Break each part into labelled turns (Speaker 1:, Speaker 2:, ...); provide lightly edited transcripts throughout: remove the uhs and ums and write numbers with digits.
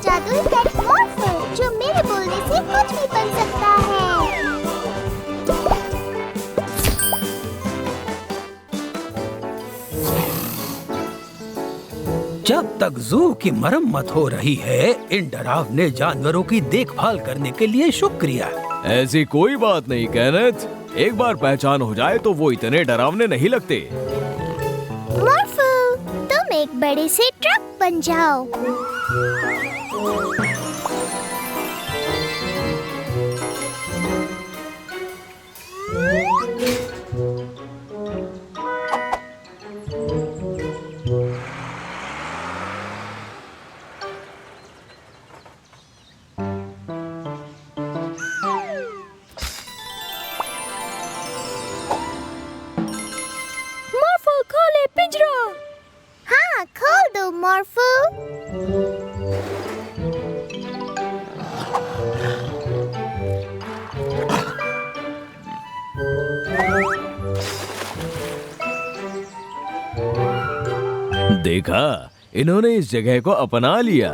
Speaker 1: जादुई पेट मॉर्फल, जो मेरे बोलने से कुछ भी बन सकता है।
Speaker 2: जब तक जू की मरम्मत हो रही है, इन डरावने जानवरों की देखभाल करने के लिए शुक्रिया।
Speaker 3: ऐसी कोई बात नहीं केनेथ, एक बार पहचान हो जाए तो वो इतने डरावने नहीं लगते।
Speaker 1: मॉर्फल, तुम एक बड़े से ट्रक बन जाओ।
Speaker 4: खोले पिंजरा।
Speaker 1: हाँ, खोल दो मॉर्फल।
Speaker 3: देखा, इन्होंने इस जगह को अपना लिया।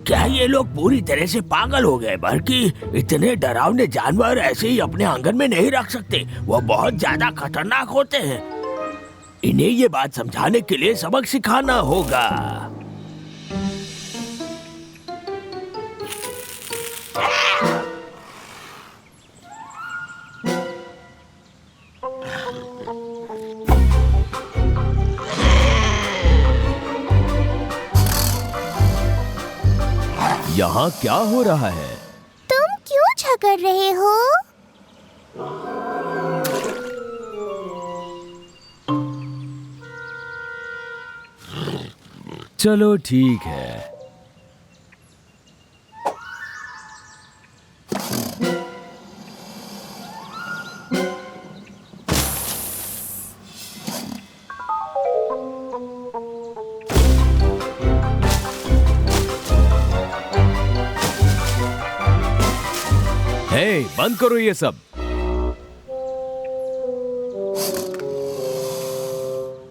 Speaker 5: क्या ये लोग पूरी तरह से पागल हो गए? बल्कि इतने डरावने जानवर ऐसे ही अपने आंगन में नहीं रख सकते, वो बहुत ज्यादा खतरनाक होते हैं। इन्हें ये बात समझाने के लिए सबक सिखाना होगा।
Speaker 3: यहाँ क्या हो रहा है?
Speaker 1: तुम क्यों झगड़ रहे हो?
Speaker 3: चलो ठीक है। हे, बंद करो ये सब।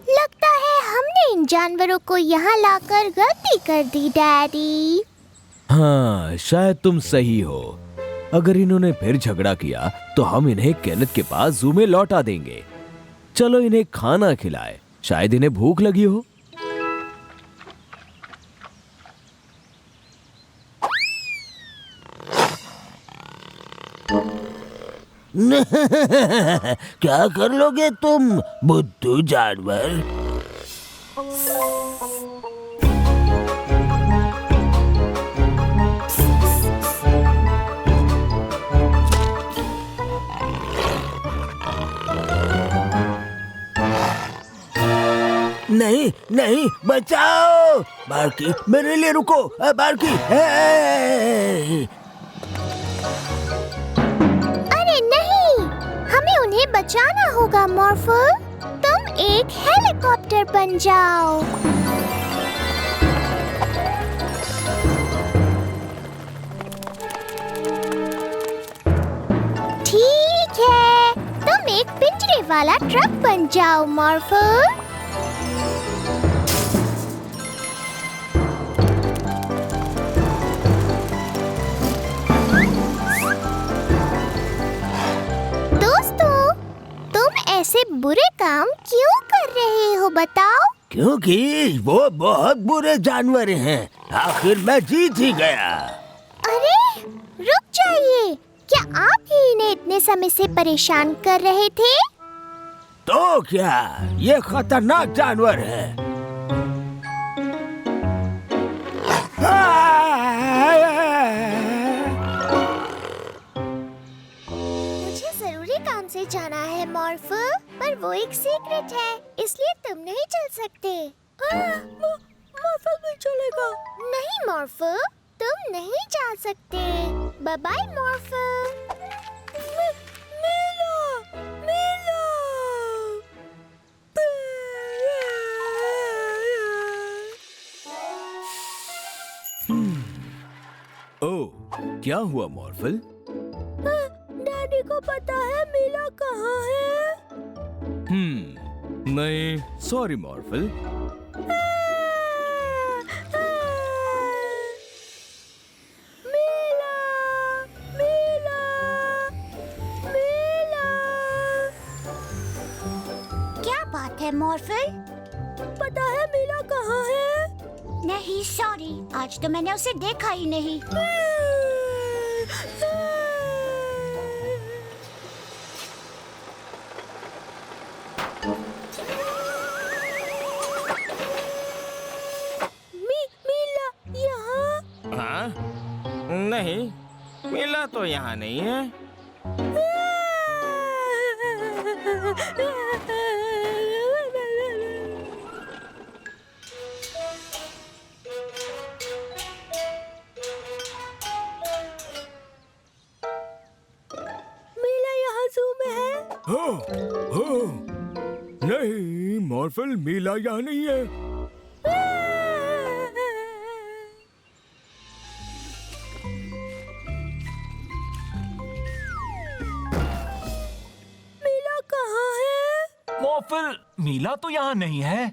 Speaker 1: लगता है हमने इन जानवरों को यहाँ लाकर गलती कर दी, डैडी।
Speaker 3: हाँ, शायद तुम सही हो। अगर इन्होंने फिर झगड़ा किया तो हम इन्हें केनेथ के पास जू में लौटा देंगे। चलो इन्हें खाना खिलाए, शायद इन्हें भूख लगी हो।
Speaker 5: क्या कर लोगे तुम, बुद्धू जानवर? नहीं नहीं, बचाओ! बार्की, मेरे लिए रुको। बार्की,
Speaker 1: अरे नहीं, हमें उन्हें बचाना होगा मॉर्फल। तुम एक हेलीकॉप्टर बन जाओ। ठीक है, तुम एक पिंजरे वाला ट्रक बन जाओ मॉर्फल। ऐसे बुरे काम क्यों कर रहे हो, बताओ?
Speaker 5: क्योंकि वो बहुत बुरे जानवर हैं। आखिर मैं जीत ही गया।
Speaker 1: अरे रुक जाइए, क्या आप ही इन्हें इतने समय से परेशान कर रहे थे?
Speaker 5: तो क्या, ये खतरनाक जानवर है।
Speaker 1: मुझे जरूरी काम से जाना है मॉर्फल, पर वो एक सीक्रेट है, इसलिए तुम नहीं चल सकते।
Speaker 4: मॉर्फल भी चलेगा?
Speaker 1: नहीं मॉर्फल, तुम नहीं जा सकते। Bye bye मॉर्फल।
Speaker 3: ओह, क्या हुआ मॉर्फल?
Speaker 4: डैडी को पता है मीला कहाँ है?
Speaker 3: नहीं, सॉरी मॉर्फल।
Speaker 1: बात है मॉर्फल?
Speaker 4: पता है मीला कहाँ है?
Speaker 1: नहीं सॉरी, आज तो मैंने उसे देखा ही नहीं।
Speaker 4: मीला यहाँ?
Speaker 6: हाँ? नहीं, मीला तो यहाँ नहीं है।
Speaker 4: मीला यहाँ जू में है?
Speaker 5: हाँ, हाँ। नहीं मॉर्फल, मीला यहाँ नहीं है।
Speaker 4: मीला कहाँ है?
Speaker 7: मॉर्फल, मीला तो यहाँ नहीं है।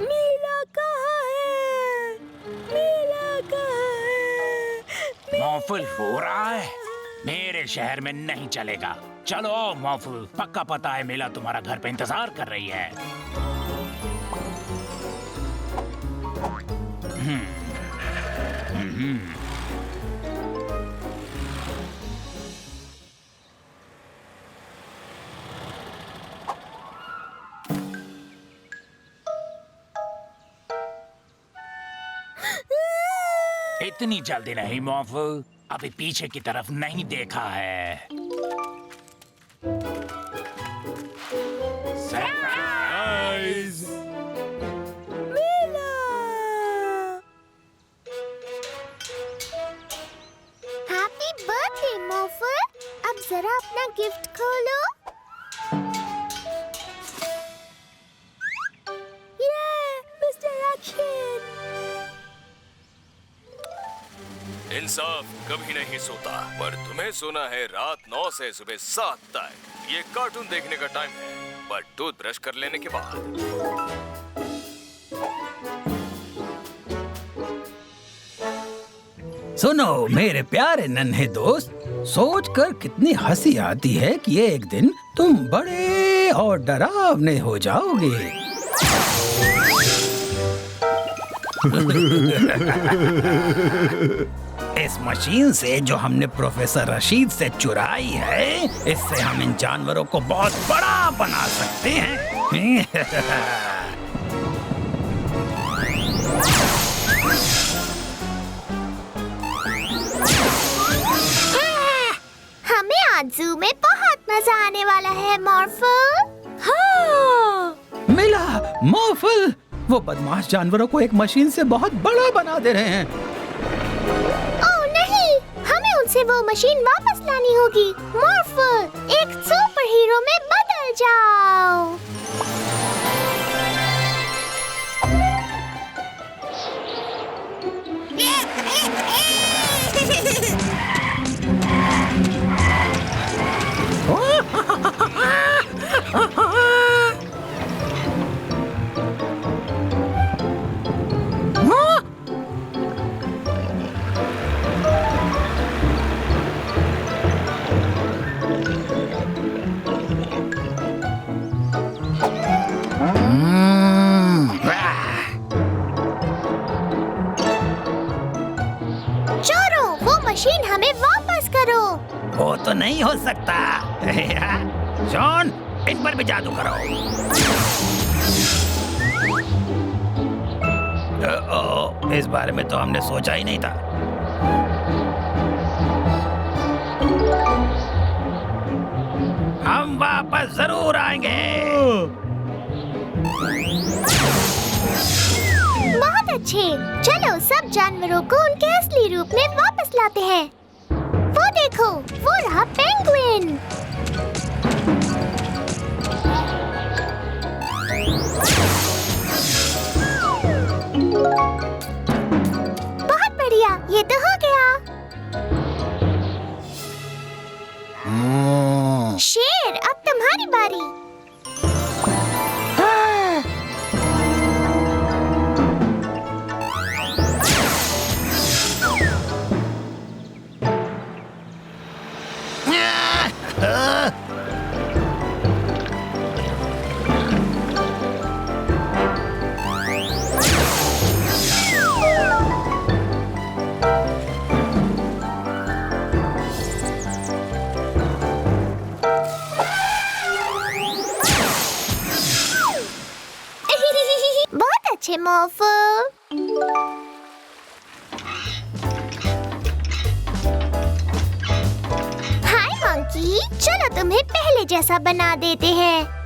Speaker 4: मीला कहाँ है? मीला कहाँ है?
Speaker 8: मॉर्फल रो रहा है। मेरे शहर में नहीं चलेगा। चलो मॉर्फल, पक्का पता है मीला तुम्हारा घर पे इंतजार कर रही है। इतनी जल्दी नहीं मॉर्फल, अभी पीछे की तरफ नहीं देखा है। सरप्राइज!
Speaker 4: मीला!
Speaker 1: हैप्पी बर्थडे मॉर्फल। अब जरा अपना गिफ्ट खोलो।
Speaker 4: ये मिस्टर अक्षित!
Speaker 3: इंसाफ कभी नहीं सोता, पर तुम्हें सोना है रात 9 से सुबह 7 तक। ये कार्टून देखने का टाइम है, पर टूथब्रश कर लेने के बाद।
Speaker 2: सुनो मेरे प्यारे नन्हे दोस्त, सोचकर कितनी हंसी आती है कि एक दिन तुम बड़े और डरावने हो जाओगे। इस मशीन से जो हमने प्रोफेसर रशीद से चुराई है, इससे हम इन जानवरों को बहुत बड़ा बना सकते हैं।
Speaker 1: हमें आज जू में बहुत मजा आने वाला है मॉर्फल।
Speaker 4: हाँ!
Speaker 2: मिला मॉर्फल, वो बदमाश जानवरों को एक मशीन से बहुत बड़ा बना दे रहे हैं।
Speaker 1: ओह नहीं, हमें उनसे वो मशीन वापस लानी होगी। मॉर्फल, एक सुपर हीरो में बदल जाओ। चोरों, वो मशीन हमें वापस करो।
Speaker 2: वो तो नहीं हो सकता। जॉन, इन पर भी जादू करो। इस बारे में तो हमने सोचा ही नहीं था। हम वापस जरूर आएंगे।
Speaker 1: बहुत अच्छे, चलो सब जानवरों को उनके असली रूप में वापस लाते हैं। वो देखो, वो रहा पेंगुइन। बहुत बढ़िया, ये तो हो गया। शेर, अब तुम्हारी बारी। अच्छे मॉर्फल। हाय मंकी, चलो तुम्हें पहले जैसा बना देते हैं।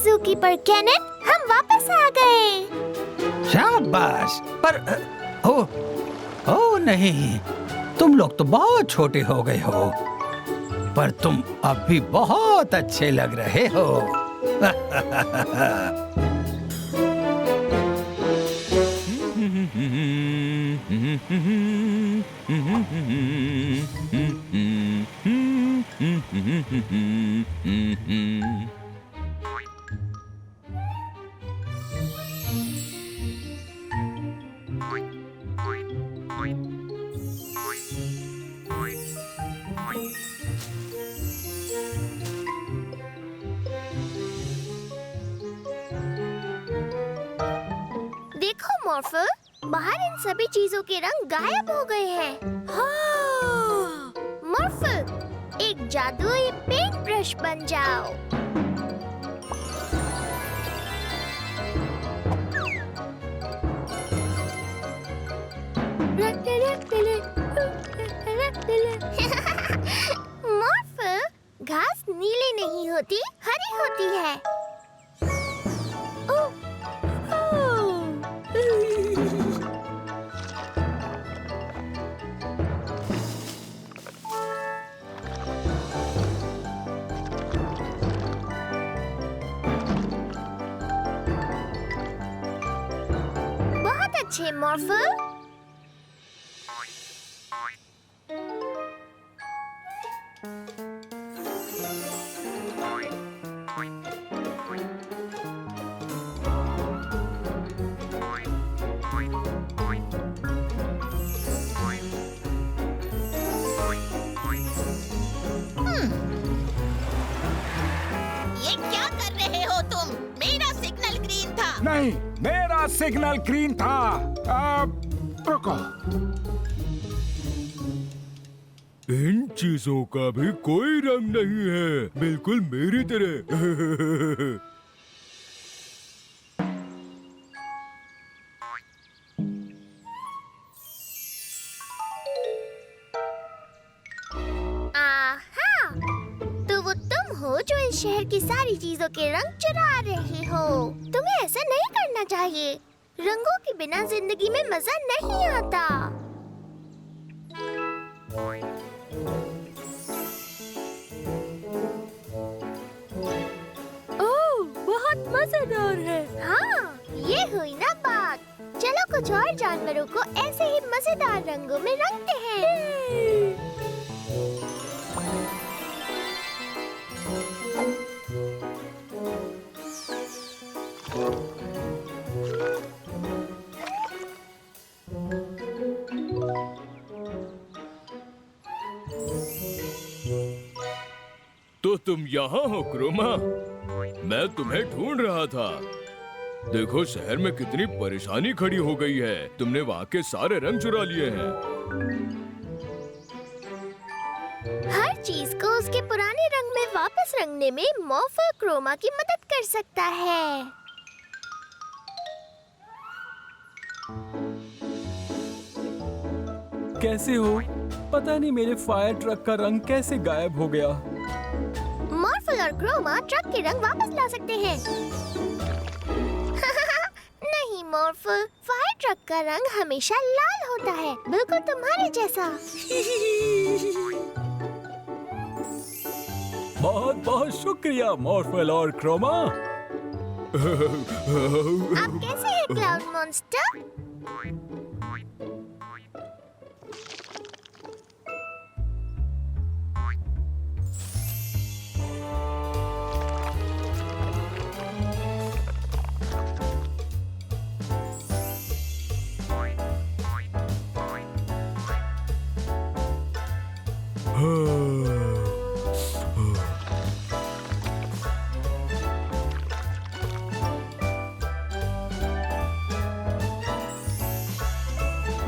Speaker 1: ज़ूकीपर केनेट, हम वापस आ गए।
Speaker 2: शाबाश। पर ओ नहीं, तुम लोग तो बहुत छोटे हो गए हो, पर तुम अब भी बहुत अच्छे लग रहे हो।
Speaker 1: देखो मॉर्फल, बाहर इन सभी चीजों के रंग गायब हो गए हैं। हाँ। मॉर्फल, एक जादुई पेंट ब्रश बन जाओ। मॉर्फल, घास नीली नहीं होती, हरी होती है। बहुत अच्छे मॉर्फल।
Speaker 9: ये क्या कर रहे हो तुम? मेरा सिग्नल ग्रीन था।
Speaker 10: नहीं, मेरा सिग्नल ग्रीन था। रुको। इन चीजों का भी कोई रंग नहीं है, बिल्कुल मेरी तरह।
Speaker 1: जो इस शहर की सारी चीजों के रंग चुरा रहे हो। तुम्हें ऐसा नहीं करना चाहिए। रंगों के बिना जिंदगी में मजा नहीं आता।
Speaker 4: ओह, बहुत मजेदार है।
Speaker 1: हाँ, ये हुई ना बात। चलो कुछ और जानवरों को ऐसे ही मजेदार रंगों में रंगते हैं।
Speaker 10: तो तुम यहाँ हो क्रोमा? मैं तुम्हें ढूंढ रहा था। देखो शहर में कितनी परेशानी खड़ी हो गई है। तुमने वहाँ के सारे रंग चुरा लिए हैं।
Speaker 1: हर चीज को उसके पुराने रंग में वापस रंगने में मॉर्फल क्रोमा की मदद कर सकता है।
Speaker 11: कैसे हो? पता नहीं मेरे फायर ट्रक का रंग कैसे गायब हो गया।
Speaker 1: मॉर्फल और क्रोमा ट्रक के रंग वापस ला सकते हैं। नहीं मॉर्फल, फायर ट्रक का रंग हमेशा लाल होता है, बिल्कुल तुम्हारे जैसा।
Speaker 11: बहुत बहुत शुक्रिया मॉर्फल और क्रोमा।
Speaker 1: आप कैसे हैं क्लाउड मॉन्स्टर?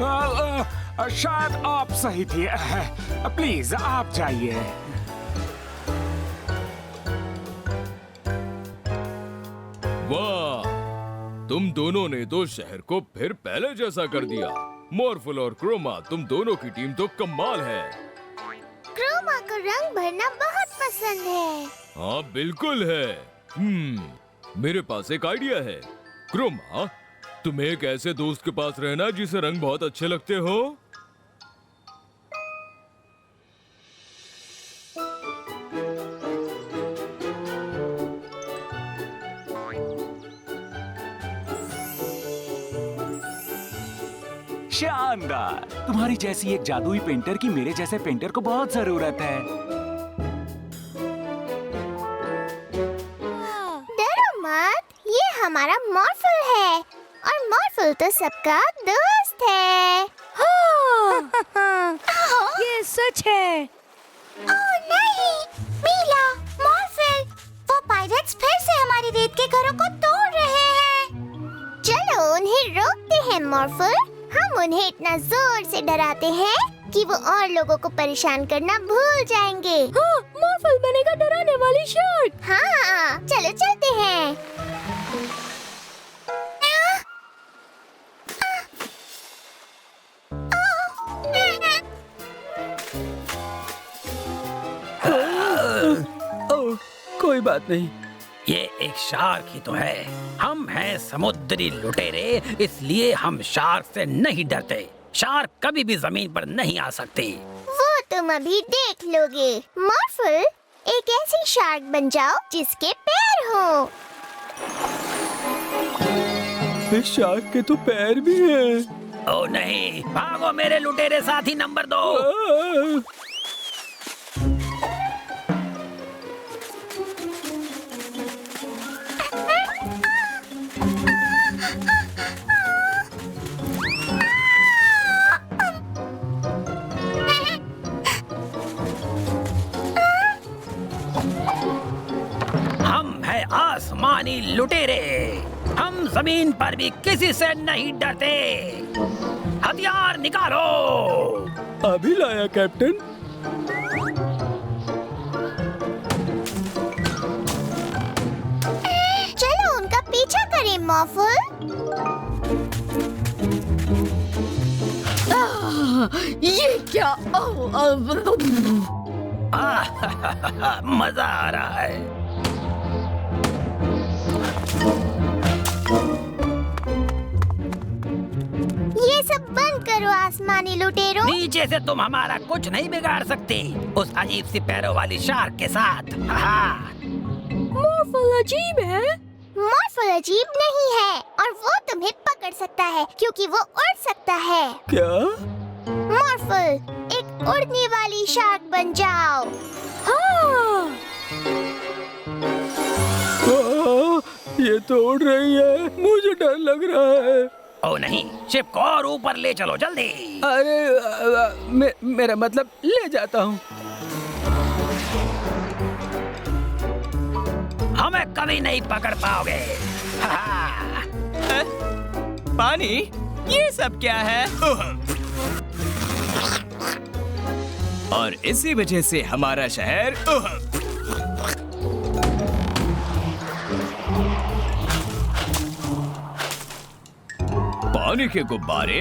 Speaker 12: शायद आप सही थी। प्लीज आप जाइए।
Speaker 10: वाह, तुम दोनों ने तो शहर को फिर पहले जैसा कर दिया। मॉर्फल और क्रोमा, तुम दोनों की टीम तो कमाल है।
Speaker 1: क्रोमा को रंग भरना बहुत पसंद है।
Speaker 10: हाँ बिल्कुल है। मेरे पास एक आइडिया है। क्रोमा, तुम्हें एक ऐसे दोस्त के पास रहना जिसे रंग बहुत अच्छे लगते हो।
Speaker 7: शानदार। तुम्हारी जैसी एक जादुई पेंटर की मेरे जैसे पेंटर को बहुत जरूरत है।
Speaker 1: डरो मत, ये हमारा मॉर्फल है और मॉर्फल तो सबका दोस्त है।
Speaker 4: ये सच है।
Speaker 1: ओह नहीं, मीला, मॉर्फल, वो पायरेट्स फिर से हमारी रेत के घरों को तोड़ रहे हैं। चलो उन्हें रोकते हैं मॉर्फल। हम उन्हें इतना जोर से डराते हैं कि वो और लोगों को परेशान करना भूल जाएंगे।
Speaker 4: हाँ, मॉर्फल बनेगा डराने वाली शार्क।
Speaker 1: हाँ, चलो चलते हैं।
Speaker 11: ओह, कोई बात नहीं।
Speaker 2: ये एक शार्क ही तो है। हम हैं समुद्री लुटेरे, इसलिए हम शार्क से नहीं डरते। शार्क कभी भी जमीन पर नहीं आ सकते।
Speaker 1: वो तुम अभी देख लोगे। मॉर्फल, एक ऐसी शार्क बन जाओ जिसके पैर हो।
Speaker 11: इस शार्क के तो पैर भी हैं।
Speaker 2: ओ नहीं, भागो मेरे लुटेरे साथी नंबर 2। आसमानी लुटेरे, हम जमीन पर भी किसी से नहीं डरते। हथियार निकालो।
Speaker 11: अभी लाया कैप्टन।
Speaker 1: चलो उनका पीछा करें मॉर्फल।
Speaker 9: ये क्या?
Speaker 2: मजा आ रहा है।
Speaker 1: ये सब बंद करो आसमानी लुटेरों।
Speaker 2: नीचे से तुम हमारा कुछ नहीं बिगाड़ सकते उस अजीब सी पैरों वाली शार्क के साथ।
Speaker 4: मॉर्फल अजीब है।
Speaker 1: मॉर्फल अजीब नहीं है और वो तुम्हें पकड़ सकता है क्योंकि वो उड़ सकता है।
Speaker 11: क्या?
Speaker 1: मॉर्फल, एक उड़ने वाली शार्क बन जाओ।
Speaker 4: हाँ।
Speaker 11: ये तो उड़ रही है, मुझे डर लग रहा है।
Speaker 2: ओ नहीं, शिप को और ऊपर ले चलो जल्दी।
Speaker 11: अरे मेरा मतलब ले जाता हूँ।
Speaker 2: हमें कभी नहीं पकड़ पाओगे।
Speaker 6: पानी, ये सब क्या है? और इसी वजह से हमारा शहर
Speaker 10: पानी के गुब्बारे।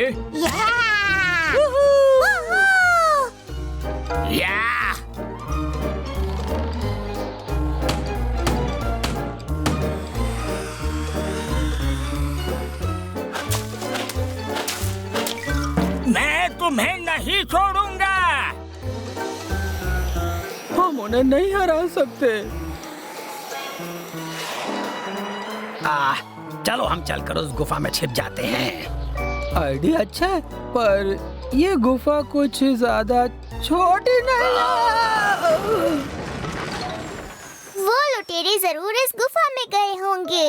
Speaker 5: मैं तुम्हें नहीं छोड़ूंगा।
Speaker 11: हम उन्हें नहीं हरा सकते।
Speaker 2: चलो हम चलकर उस गुफा में छिप जाते हैं।
Speaker 11: आइडिया अच्छा है, पर ये गुफा कुछ ज्यादा छोटी नहीं है।
Speaker 1: वो लुटेरे जरूर इस गुफा में गए होंगे।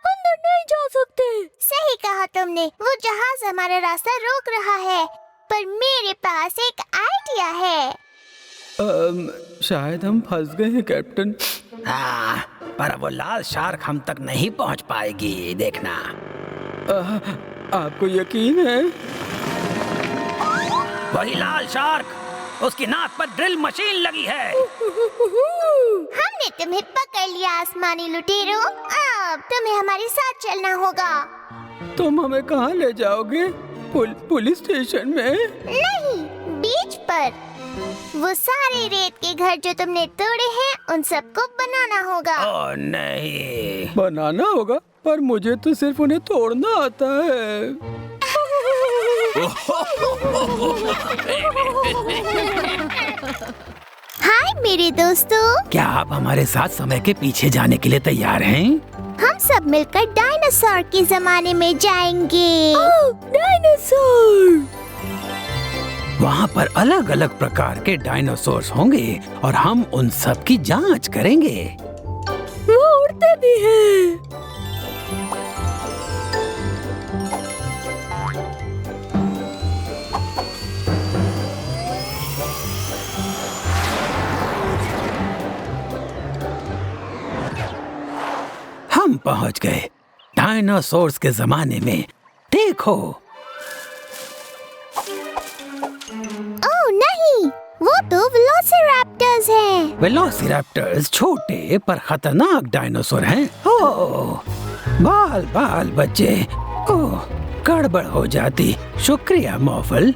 Speaker 4: अंदर नहीं जा सकते।
Speaker 1: सही कहा तुमने। वो जहाज हमारा रास्ता रोक रहा है, पर मेरे पास एक आइडिया है।
Speaker 11: शायद हम फंस गए हैं कैप्टन।
Speaker 2: पर वो लाल शार्क हम तक नहीं पहुंच पाएगी, देखना।
Speaker 11: आपको यकीन है?
Speaker 2: वही लाल शार्क, उसकी नाक पर ड्रिल मशीन लगी है।
Speaker 1: हमने तुम्हें पकड़ लिया आसमानी लुटेरों। अब तुम्हें हमारे साथ चलना होगा।
Speaker 11: तुम हमें कहाँ ले जाओगे? पुलिस स्टेशन में?
Speaker 1: नहीं, बीच पर। वो सारे रेत के घर जो तुमने तोड़े हैं, उन सबको बनाना होगा।
Speaker 2: ओह नहीं।
Speaker 11: बनाना होगा? पर मुझे तो सिर्फ उन्हें तोड़ना आता है।
Speaker 1: हाय मेरे दोस्तों,
Speaker 2: क्या आप हमारे साथ समय के पीछे जाने के लिए तैयार हैं?
Speaker 1: हम सब मिलकर डायनासोर के जमाने में जाएंगे।
Speaker 4: डायनासोर!
Speaker 2: वहाँ पर अलग अलग प्रकार के डायनासोर्स होंगे और हम उन सब की जांच करेंगे।
Speaker 4: वो उड़ते भी हैं।
Speaker 2: हम पहुँच गए डायनासोर्स के जमाने में। देखो।
Speaker 1: ओह नहीं, वो तो वेलोसिरैप्टर्स हैं।
Speaker 2: वेलोसिरैप्टर्स छोटे पर खतरनाक डायनासोर हैं। ओह, बाल बच्चे। ओह, गड़बड़ हो जाती। शुक्रिया मॉर्फल।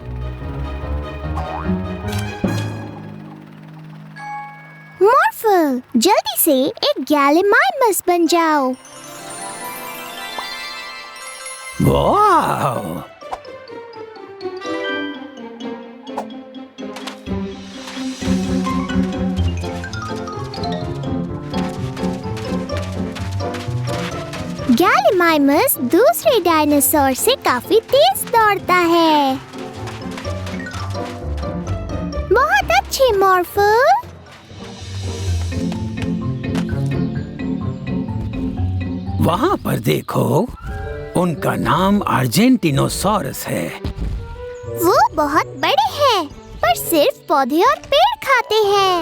Speaker 1: मॉर्फल, जल्दी से एक गैलीमाइमस बन जाओ।
Speaker 2: वाह!
Speaker 1: गैलीमाइमस दूसरे डायनासोर से काफी तेज दौड़ता है। बहुत अच्छे मॉर्फल।
Speaker 2: वहाँ पर देखो, उनका नाम अर्जेंटिनोसॉरस है।
Speaker 1: वो बहुत बड़े हैं, पर सिर्फ पौधे और पेड़ खाते हैं।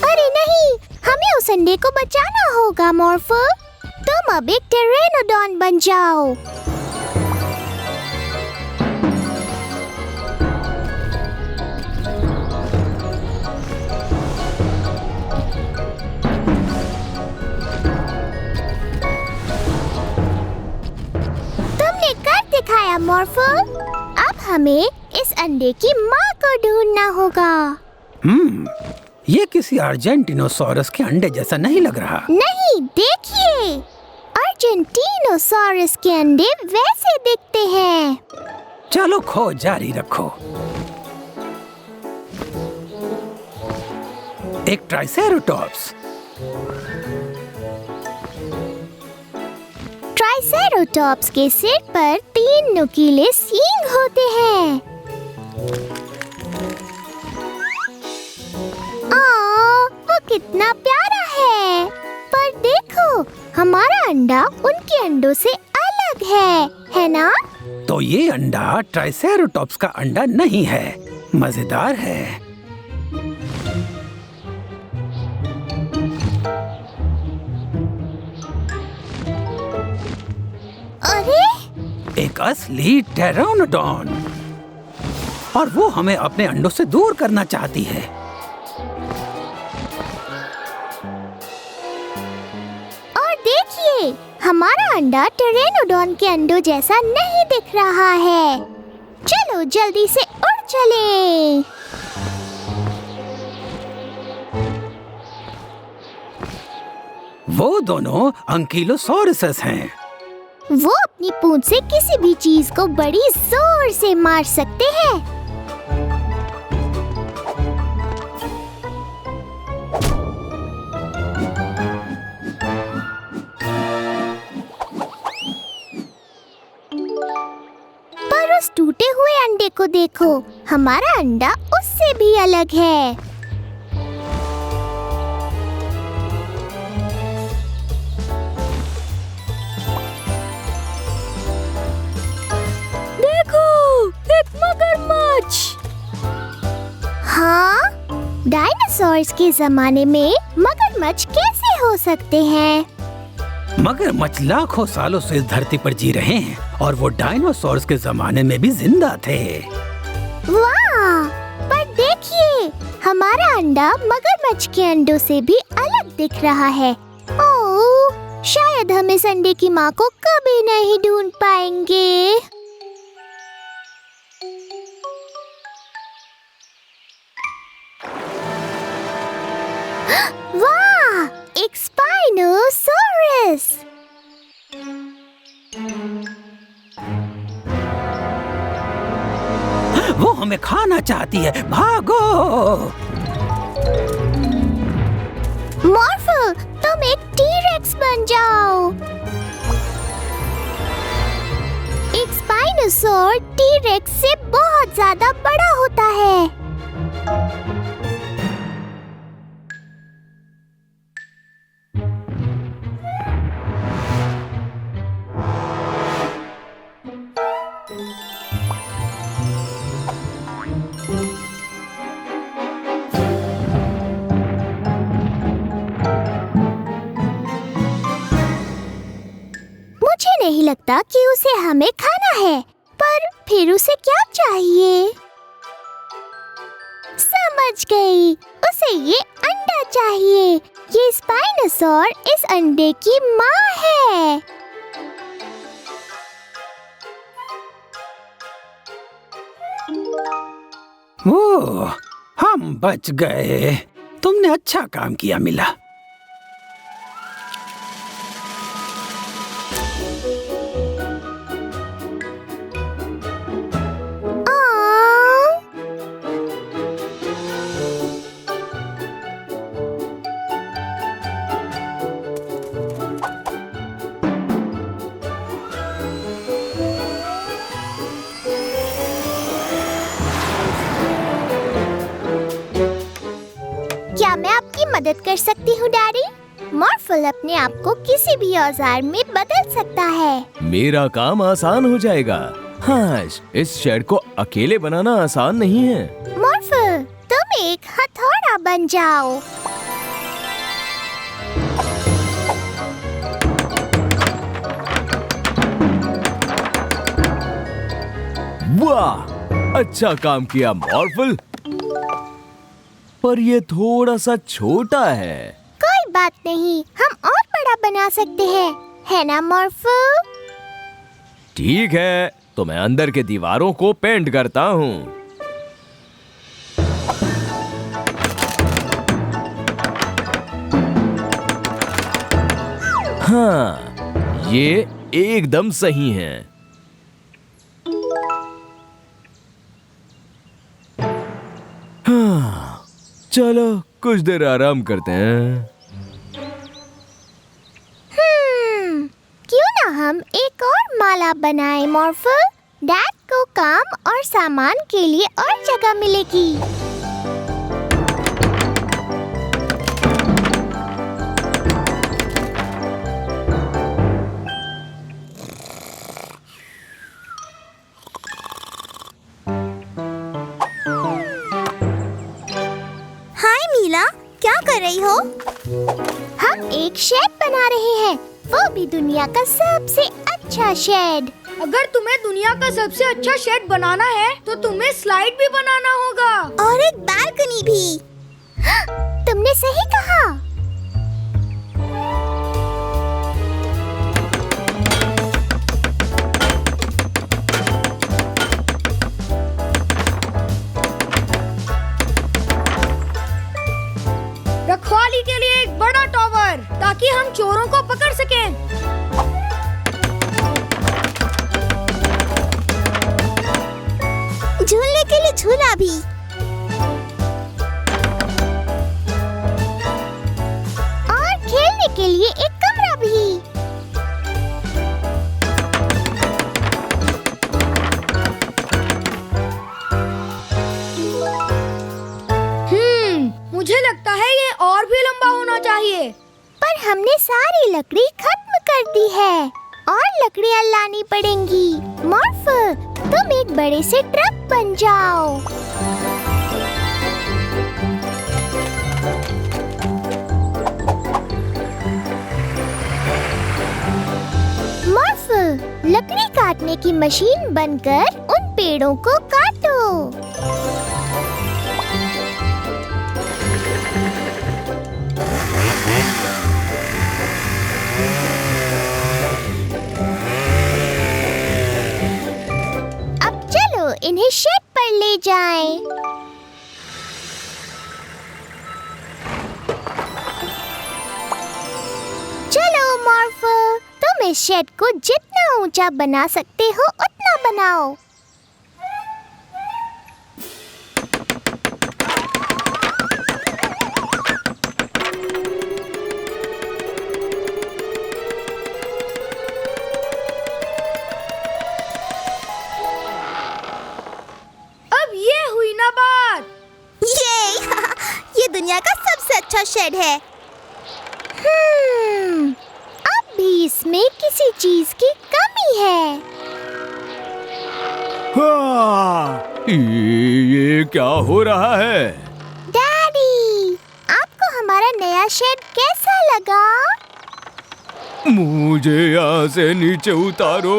Speaker 1: अरे नहीं, हमें उस अंडे को बचाना होगा मॉर्फल। तुम अब एक टेरेनोडॉन बन जाओ। तुमने कर दिखाया मॉर्फल। अब हमें इस अंडे की माँ को ढूंढना होगा।
Speaker 2: ये किसी अर्जेंटिनोसॉरस के अंडे जैसा नहीं लग रहा।
Speaker 1: नहीं, देखिए, अर्जेंटिनोसॉरस के अंडे वैसे दिखते हैं।
Speaker 2: चलो खोज जारी रखो। एक ट्राइसेरोटॉप्स।
Speaker 1: ट्राइसेरोटॉप्स के सिर पर 3 नुकीले सींग होते हैं। वो कितना प्यारा है। पर देखो, हमारा अंडा उनके अंडों से अलग है ना?
Speaker 2: तो ये अंडा ट्राइसेरोटॉप्स का अंडा नहीं है। मजेदार है।
Speaker 1: अरे,
Speaker 2: एक असली टेरोनोडॉन, और वो हमें अपने अंडों से दूर करना चाहती है।
Speaker 1: और देखिए, हमारा अंडा टेरेनोडॉन के अंडों जैसा नहीं दिख रहा है। चलो जल्दी से उड़ चलें।
Speaker 2: वो दोनों अंकीलोसॉरस हैं।
Speaker 1: वो अपनी पूंछ से किसी भी चीज को बड़ी जोर से मार सकते हैं। पर उस टूटे हुए अंडे को देखो, हमारा अंडा उससे भी अलग है।
Speaker 4: एक मगरमच्छ।
Speaker 1: हाँ, डायनासोर्स के जमाने में मगरमच्छ कैसे हो सकते हैं?
Speaker 2: मगरमच्छ लाखों सालों से इस धरती पर जी रहे हैं और वो डायनासोर्स के जमाने में भी जिंदा थे।
Speaker 1: वाह! पर देखिए, हमारा अंडा मगरमच्छ के अंडों से भी अलग दिख रहा है। ओह, शायद हम इस अंडे की माँ को कभी नहीं ढूंढ पाएंगे। वाह! एक स्पाइनोसॉरस।
Speaker 2: वो हमें खाना चाहती है, भागो!
Speaker 1: मॉर्फल, तुम एक टी-रेक्स बन जाओ। एक स्पाइनोसॉर टी-रेक्स से बहुत ज्यादा बड़ा होता है। मुझे नहीं लगता कि उसे हमें खाना है, पर फिर उसे क्या चाहिए? समझ गई, उसे ये अंडा चाहिए। ये स्पाइनोसॉर इस अंडे की माँ है।
Speaker 2: ओह, हम बच गए। तुमने अच्छा काम किया मिला।
Speaker 1: क्या मैं आपकी मदद कर सकती हूँ डैडी? मॉर्फल अपने आप को किसी भी औजार में बदल सकता है।
Speaker 3: मेरा काम आसान हो जाएगा। हाँ, इस शेड को अकेले बनाना आसान नहीं है।
Speaker 1: मॉर्फल, तुम एक हथौड़ा बन जाओ।
Speaker 3: वाह, अच्छा काम किया मॉर्फल। पर ये थोड़ा सा छोटा है।
Speaker 1: कोई बात नहीं, हम और बड़ा बना सकते हैं, है ना मॉर्फल?
Speaker 3: ठीक है, तो मैं अंदर के दीवारों को पेंट करता हूँ। हाँ, ये एकदम सही है। हाँ, चलो कुछ देर आराम करते हैं।
Speaker 1: क्यों ना हम एक और माला बनाएं मॉर्फल? डैड को काम और सामान के लिए और जगह मिलेगी। हाय मीला, क्या कर रही हो? हम एक शेड बना रहे हैं, वो भी दुनिया का सबसे अच्छा शेड।
Speaker 4: अगर तुम्हें दुनिया का सबसे अच्छा शेड बनाना है तो तुम्हें स्लाइड भी बनाना होगा
Speaker 1: और एक बालकनी भी। तुमने सही कहा।
Speaker 4: रखवाली के लिए एक बड़ा टॉवर, ताकि हम चोरों को पकड़ सकें।
Speaker 1: झूलने के लिए झूला भी। और खेलने के लिए एक कमरा भी।
Speaker 4: मुझे लगता है ये और भी लंबा होना चाहिए।
Speaker 1: पर हमने सारी लकड़ी खत्म कर दी है और लकड़ियाँ लानी पड़ेंगी। मॉर्फल, तुम एक बड़े से ट्रक बन जाओ। लकड़ी काटने की मशीन बनकर उन पेड़ों को काटो। अब चलो इन्हें शेड पर ले जाएं। चलो मॉर्फल, तुम इस शेड को जितना ऊंचा बना सकते हो उतना बनाओ।
Speaker 4: अब ये हुई ना बात।
Speaker 1: ये दुनिया का सबसे अच्छा शेड है। अब भी इसमें किसी चीज की कमी है।
Speaker 3: ये क्या हो रहा है?
Speaker 1: डैडी, आपको हमारा नया शेड कैसा लगा?
Speaker 3: मुझे यहाँ से नीचे उतारो।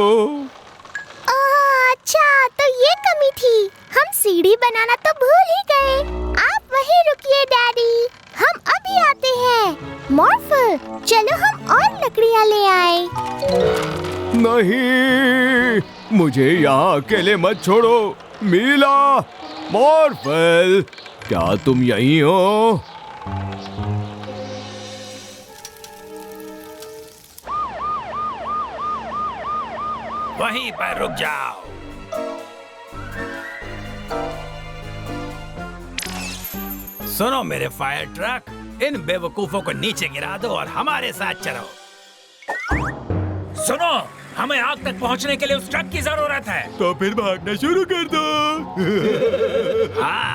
Speaker 1: अच्छा, तो ये कमी थी। हम सीढ़ी बनाना तो भूल ही गए। आप वहीं रुकिए डैडी, हम अभी आते हैं। मॉर्फल, चलो हम और लकड़ियाँ ले आए।
Speaker 3: नहीं, मुझे यहाँ अकेले मत छोड़ो। मीला, मॉर्फल, क्या तुम यहीं हो?
Speaker 2: वहीं पर रुक जाओ। सुनो मेरे फायर ट्रक, इन बेवकूफों को नीचे गिरा दो और हमारे साथ चलो।
Speaker 8: सुनो, हमें आग तक पहुंचने के लिए उस ट्रक की जरूरत है।
Speaker 10: तो फिर भागना शुरू कर दो।
Speaker 2: हाँ,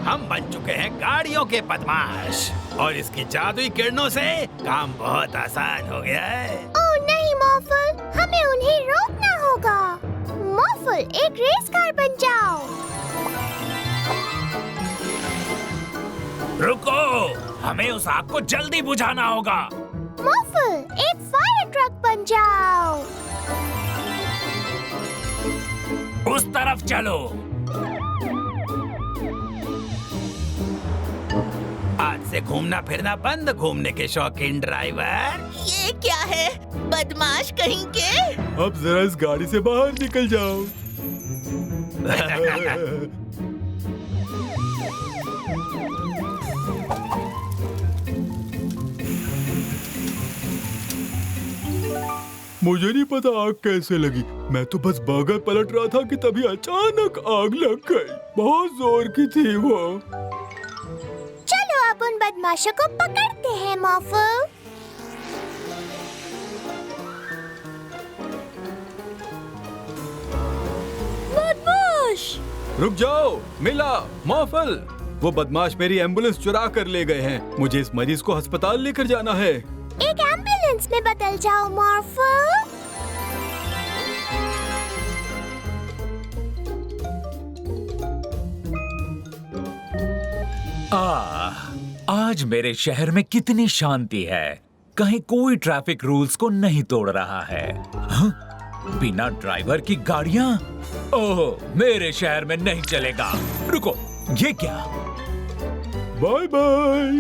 Speaker 2: हम बन चुके हैं गाड़ियों के बदमाश और इसकी जादुई किरणों से काम बहुत आसान हो गया है।
Speaker 1: ओह नहीं मॉर्फल, हमें उन्हें रोकना होगा। मॉर्फल, एक रेस कार बन जाओ।
Speaker 8: रुको, हमें उस आग को जल्दी बुझाना होगा।
Speaker 1: मॉर्फल, एक फायर ट्रक बन जाओ।
Speaker 8: उस तरफ चलो।
Speaker 2: आज से घूमना फिरना बंद, घूमने के शौकीन ड्राइवर।
Speaker 9: ये क्या है, बदमाश कहीं के?
Speaker 10: अब जरा इस गाड़ी से बाहर निकल जाओ। मुझे नहीं पता आग कैसे लगी। मैं तो बस बर्गर पलट रहा था कि तभी अचानक आग लग गई। बहुत जोर की थी वो।
Speaker 1: चलो अब उन बदमाशों को पकड़ते हैं मॉर्फल।
Speaker 4: बदमाश!
Speaker 10: रुक जाओ मिला, मॉर्फल, वो बदमाश मेरी एम्बुलेंस चुरा कर ले गए हैं। मुझे इस मरीज को अस्पताल लेकर जाना है।
Speaker 1: एक एम्बुलेंस में बदल जाओ मॉर्फल।
Speaker 8: आज मेरे शहर में कितनी शांति है। कहीं कोई ट्रैफिक रूल्स को नहीं तोड़ रहा है। हाँ? बिना ड्राइवर की गाड़ियां? ओह, मेरे शहर में नहीं चलेगा। रुको, ये क्या?
Speaker 10: Bye bye.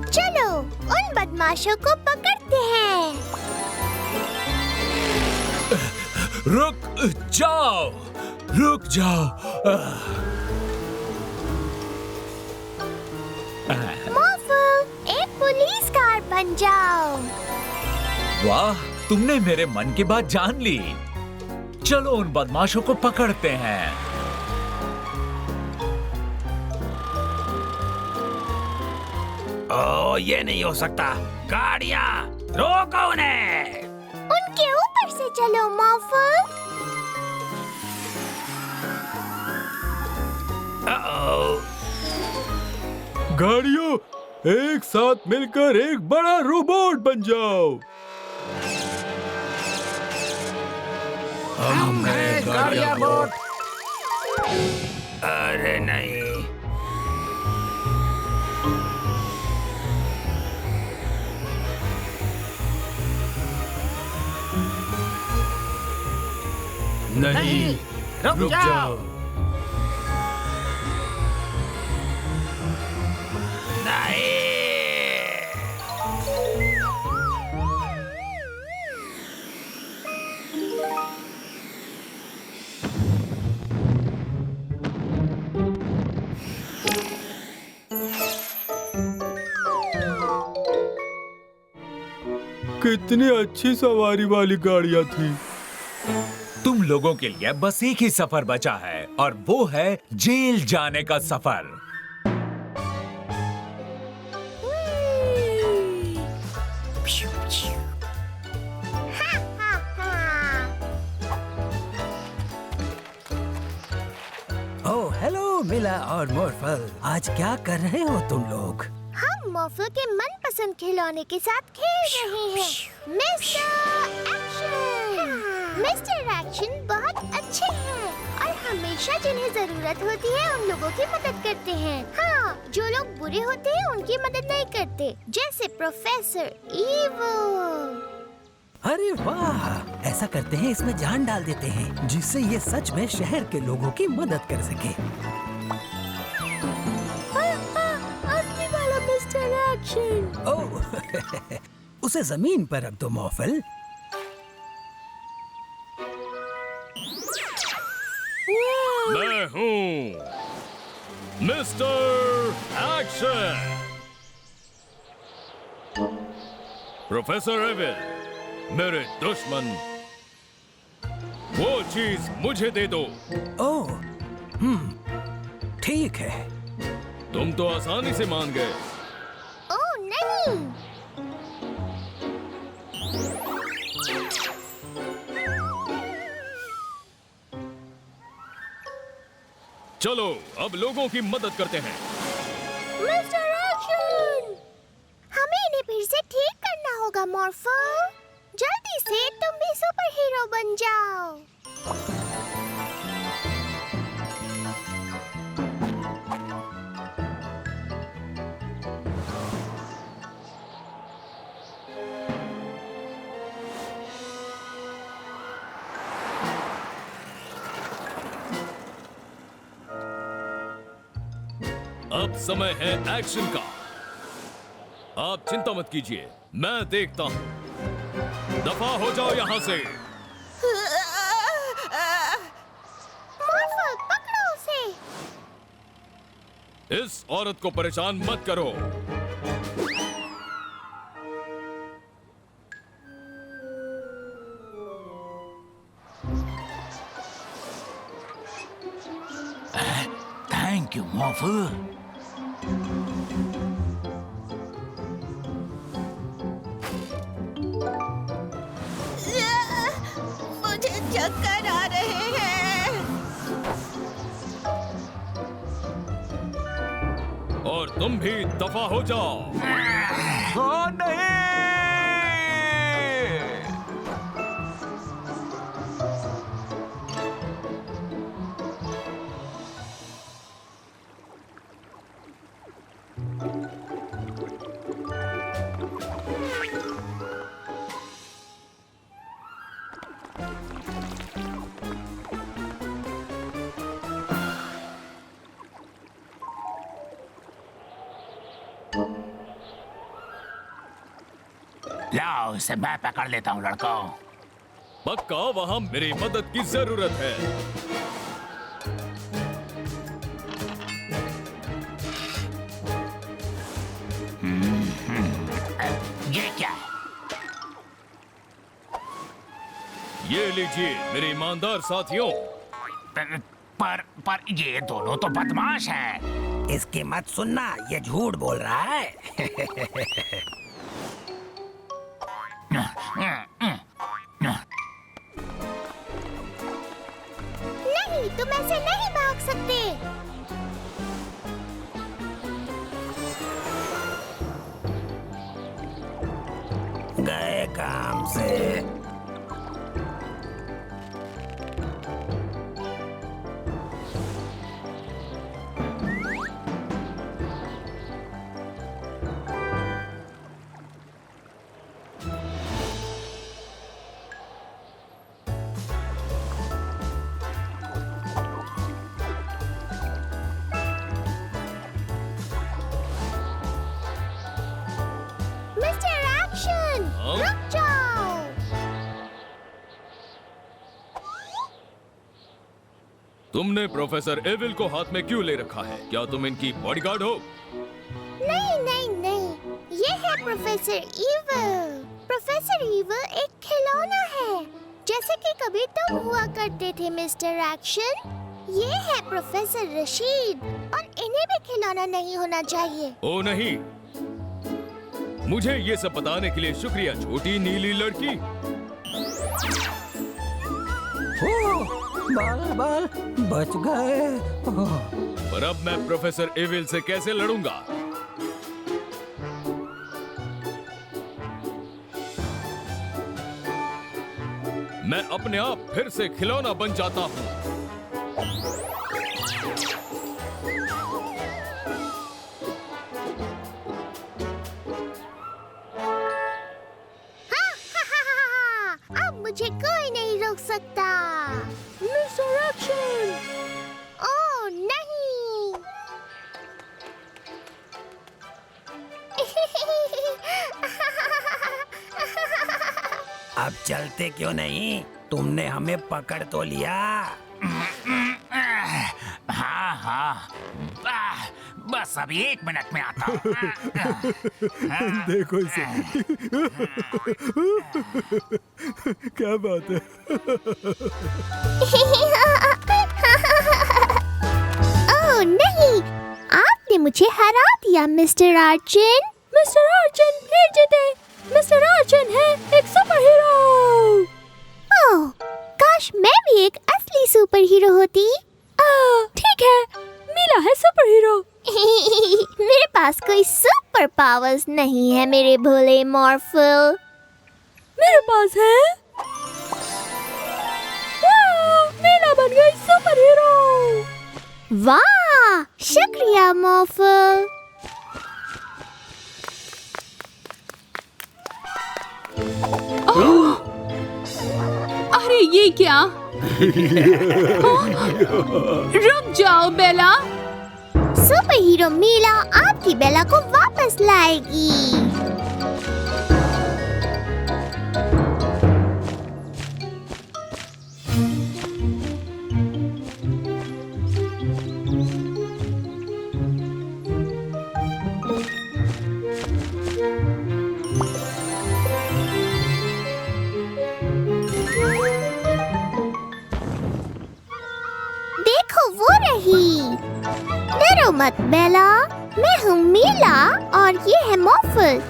Speaker 1: चलो उन बदमाशों को पकड़ते हैं।
Speaker 8: रुक जाओ, रुक जाओ।
Speaker 1: मॉर्फल, एक पुलिस कार बन जाओ।
Speaker 8: वाह, तुमने मेरे मन की बात जान ली। चलो उन बदमाशों को पकड़ते हैं।
Speaker 2: ओह, ये नहीं हो सकता। गाड़ियाँ, रोको उन्हें।
Speaker 1: उनके ऊपर से चलो मॉर्फल।
Speaker 10: गाड़ियों, एक साथ मिलकर एक बड़ा रोबोट बन जाओ।
Speaker 2: हमें गाड़ियाँ बोट। अरे नहीं, नहीं,
Speaker 6: रुक जाओ।
Speaker 10: कितनी अच्छी सवारी वाली गाड़ियाँ थी।
Speaker 8: तुम लोगों के लिए बस एक ही सफर बचा है और वो है जेल जाने का सफर।
Speaker 2: ओह हेलो मिला और मोरफल, आज क्या कर रहे हो तुम लोग?
Speaker 1: हम मॉर्फल के मनपसंद खिलौने के साथ खेल रहे हैं, मिस्टर एक्शन। मिस्टर एक्शन बहुत अच्छे हैं और हमेशा जिन्हें जरूरत होती है उन लोगों की मदद करते हैं। हाँ, जो लोग बुरे होते हैं उनकी मदद नहीं करते, जैसे प्रोफेसर ईवो।
Speaker 2: अरे वाह, ऐसा करते हैं इसमें जान डाल देते हैं जिससे ये सच में शहर के लोगों की मदद कर सके।
Speaker 1: असली वाला मिस्टर एक्शन।
Speaker 2: ओह उसे जमीन पर रख दो मॉर्फल।
Speaker 10: मैं हूँ मिस्टर एक्शन। प्रोफेसर एविल, मेरे दुश्मन, वो चीज मुझे दे दो।
Speaker 2: ओह ठीक है।
Speaker 10: तुम तो आसानी से मान गए।
Speaker 1: ओह नहीं।
Speaker 10: चलो अब लोगों की मदद करते हैं।
Speaker 1: मिस्टर एक्शन, हमें इन्हें फिर से ठीक करना होगा मॉर्फल। जल्दी से तुम भी सुपर हीरो बन जाओ।
Speaker 10: अब समय है एक्शन का। आप चिंता मत कीजिए, मैं देखता हूँ। दफा हो जाओ यहाँ से।
Speaker 1: मॉर्फल पकड़ो उसे।
Speaker 10: इस औरत को परेशान मत करो।
Speaker 2: थैंक यू मॉर्फल।
Speaker 9: मुझे चक्कर आ रहे हैं।
Speaker 10: और तुम भी दफा हो जाओ।
Speaker 8: ओ नहीं!
Speaker 5: लाओ, उसे मैं पकड़ लेता हूँ लड़कों।
Speaker 10: पक्का वहाँ मेरी मदद की जरूरत है।
Speaker 5: ये क्या है?
Speaker 10: ये लीजिए मेरे ईमानदार साथियों।
Speaker 5: पर ये दोनों तो बदमाश हैं।
Speaker 2: इसकी मत सुनना, ये झूठ बोल रहा है।
Speaker 1: नहीं, तुम ऐसे नहीं भाग सकते।
Speaker 2: गए काम से।
Speaker 1: अर्जुन, रुक जाओ।
Speaker 10: तुमने प्रोफेसर एविल को हाथ में क्यों ले रखा है? क्या तुम इनकी बॉडीगार्ड हो?
Speaker 1: नहीं नहीं नहीं, ये है प्रोफेसर इविल। प्रोफेसर इविल एक खिलौना है, जैसे कि कभी तुम हुआ करते थे मिस्टर एक्शन। ये है प्रोफेसर रशीद और इन्हें भी खिलौना नहीं होना चाहिए।
Speaker 10: ओ नहीं, मुझे ये सब बताने के लिए शुक्रिया छोटी नीली लड़की।
Speaker 2: बाल बाल बच गए।
Speaker 10: पर अब मैं प्रोफेसर एविल से कैसे लड़ूंगा? मैं अपने आप फिर से खिलौना बन जाता हूँ।
Speaker 1: अब मुझे कोई नहीं रोक सकता। Mister action! ओह नहीं!
Speaker 5: अब चलते क्यों नहीं? तुमने हमें पकड़ तो लिया। हाँ हाँ, बस अभी 1 मिनट में आता हूँ।
Speaker 10: देखो इसे। क्या बात है?
Speaker 1: ओह नहीं! आपने मुझे हरा दिया मिस्टर अर्जुन। मिस्टर अर्जुन फिर जीते। मिस्टर अर्जुन है एक सुपर हीरो। ओह, काश मैं भी एक असली सुपर हीरो होती। ठीक है, मीला है सुपर हीरो। मेरे पास कोई सुपर पावर्स नहीं है मेरे भोले मॉर्फल। मेरे पास है। मीला बन गई सुपर हीरो। वाह, शुक्रिया मॉर्फल।
Speaker 13: अरे ये क्या? रुक जाओ बेला।
Speaker 1: सुपर हीरो मीला आपकी बेला को वापस लाएगी। देखो वो रही। डरो मत बेला, मैं हूँ मीला और ये है मॉर्फल।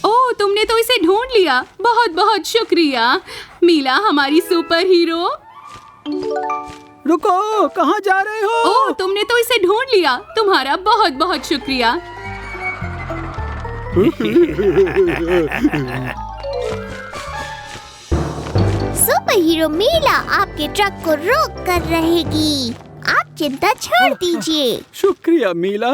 Speaker 13: ओह, तुमने तो इसे ढूंढ लिया। बहुत बहुत शुक्रिया मीला, हमारी सुपर हीरो।
Speaker 11: रुको, कहाँ जा रहे हो?
Speaker 13: ओह, तुमने तो इसे ढूंढ लिया। तुम्हारा बहुत बहुत शुक्रिया।
Speaker 1: सुपर हीरो मीला आपके ट्रक को रोक कर रहेगी। आप चिंता छोड़ दीजिए।
Speaker 11: शुक्रिया मीला।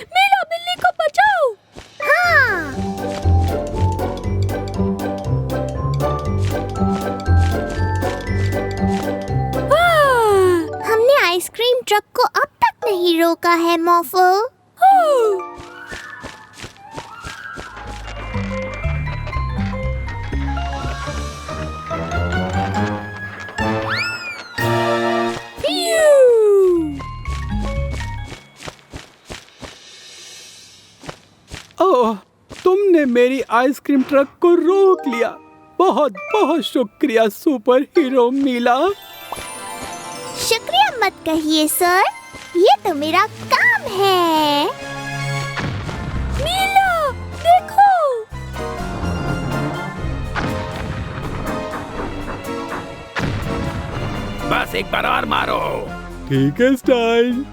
Speaker 1: मीला बिल्ली को बचाओ। हाँ। हमने आइसक्रीम ट्रक को अब तक नहीं रोका है मॉर्फल।
Speaker 11: ओह, तुमने मेरी आइसक्रीम ट्रक को रोक लिया। बहुत बहुत शुक्रिया सुपर हीरो मीला।
Speaker 1: शुक्रिया मत कहिए सर, ये तो मेरा काम है। मीला देखो।
Speaker 5: बस एक बार और मारो।
Speaker 11: ठीक है स्टाइल।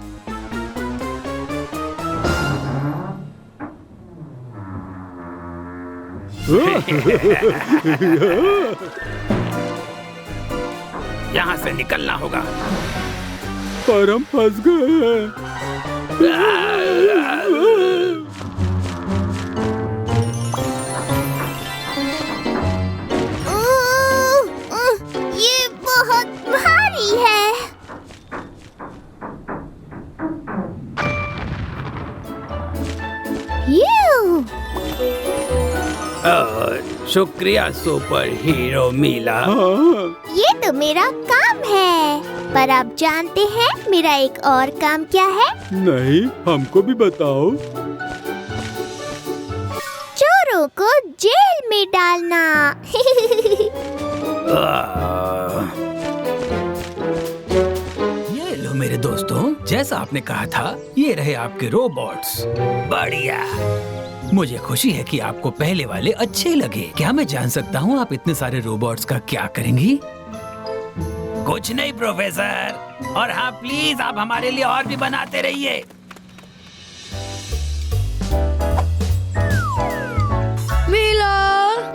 Speaker 5: यहाँ से निकलना होगा।
Speaker 11: पर हम फंस गए हैं। शुक्रिया सुपर हीरो मीला।
Speaker 1: ये तो मेरा काम है, पर आप जानते हैं मेरा एक और काम क्या है?
Speaker 11: नहीं, हमको भी बताओ।
Speaker 1: चोरों को जेल में डालना।
Speaker 2: ये लो मेरे दोस्तों, जैसा आपने कहा था, ये रहे आपके रोबोट्स। बढ़िया। मुझे खुशी है कि आपको पहले वाले अच्छे लगे। क्या मैं जान सकता हूँ आप इतने सारे रोबोट्स का क्या करेंगी? कुछ नहीं प्रोफेसर। और हाँ, प्लीज आप हमारे लिए और भी बनाते रहिए।
Speaker 4: मीला,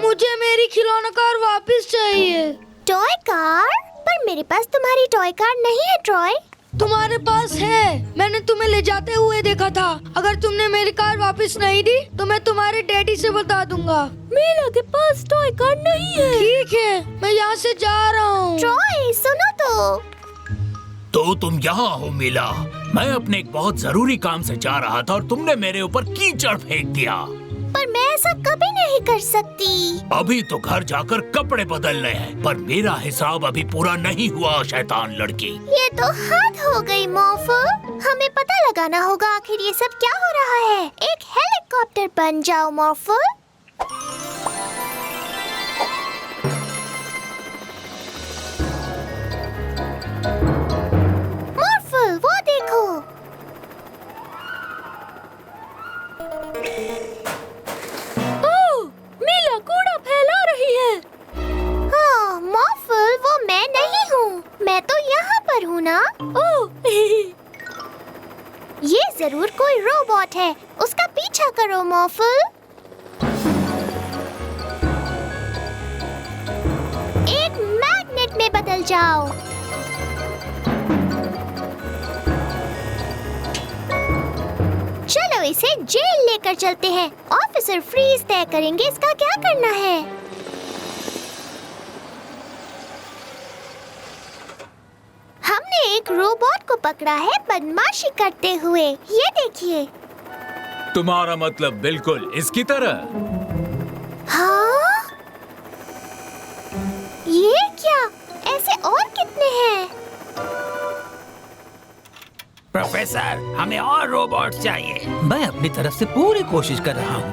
Speaker 4: मुझे मेरी खिलौना कार वापस चाहिए।
Speaker 1: Toy car? पर मेरे पास तुम्हारी टॉय कार नहीं है ट्रॉय।
Speaker 4: तुम्हारे पास है, मैंने तुम्हें ले जाते हुए देखा था। अगर तुमने मेरी कार वापस नहीं दी तो मैं तुम्हारे डैडी से बता दूंगा।
Speaker 1: मीला के पास टॉय कार नहीं है।
Speaker 4: ठीक है, मैं यहाँ से जा रहा हूँ।
Speaker 1: ट्रॉय सुनो
Speaker 5: तो तुम यहाँ हो मीला। मैं अपने एक बहुत जरूरी काम से जा रहा था और तुमने मेरे ऊपर कीचड़ फेंक दिया।
Speaker 1: पर मैं ऐसा कभी नहीं कर सकती।
Speaker 5: अभी तो घर जाकर कपड़े बदलने हैं, पर मेरा हिसाब अभी पूरा नहीं हुआ शैतान लड़की।
Speaker 1: ये तो हद हो गई मॉर्फल। हमें पता लगाना होगा आखिर ये सब क्या हो रहा है। एक हेलीकॉप्टर बन जाओ मॉर्फल। मॉर्फल, वो देखो। मीला कूड़ा फैला रही है। हाँ मॉर्फल, वो मैं नहीं हूँ। मैं तो यहाँ पर हूँ ना। ओह, ये जरूर कोई रोबोट है। उसका पीछा करो मॉर्फल। एक मैग्नेट में बदल जाओ। चलो इसे जेल लेकर चलते हैं। ऑफिसर फ्रीज तय करेंगे इसका क्या करना है। हमने एक रोबोट को पकड़ा है बदमाशी करते हुए। ये देखिए।
Speaker 8: तुम्हारा मतलब बिल्कुल इसकी तरह?
Speaker 1: हाँ? ये क्या? ऐसे और कितने हैं?
Speaker 2: प्रोफेसर, हमें और रोबोट्स चाहिए। मैं अपनी तरफ से पूरी कोशिश कर रहा हूँ।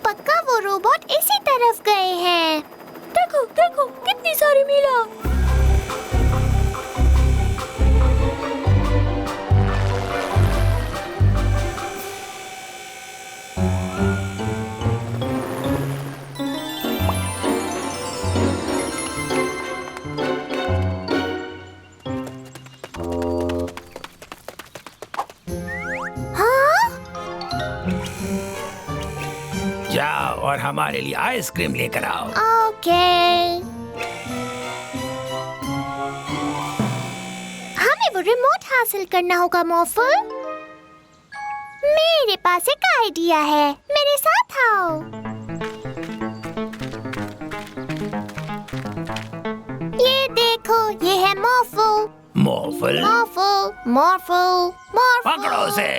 Speaker 1: पक्का वो रोबोट इसी तरफ गए हैं। देखो देखो, कितनी सारी मीला।
Speaker 2: जाओ और हमारे लिए आइसक्रीम लेकर आओ।
Speaker 1: ओके। हमें वो रिमोट हासिल करना होगा मॉर्फल। मेरे पास एक आइडिया है। मेरे साथ आओ। ये देखो, ये है मॉर्फल।
Speaker 2: मॉर्फल?
Speaker 1: मॉर्फल, मॉर्फल, मॉर्फल।
Speaker 2: पकड़ो उसे।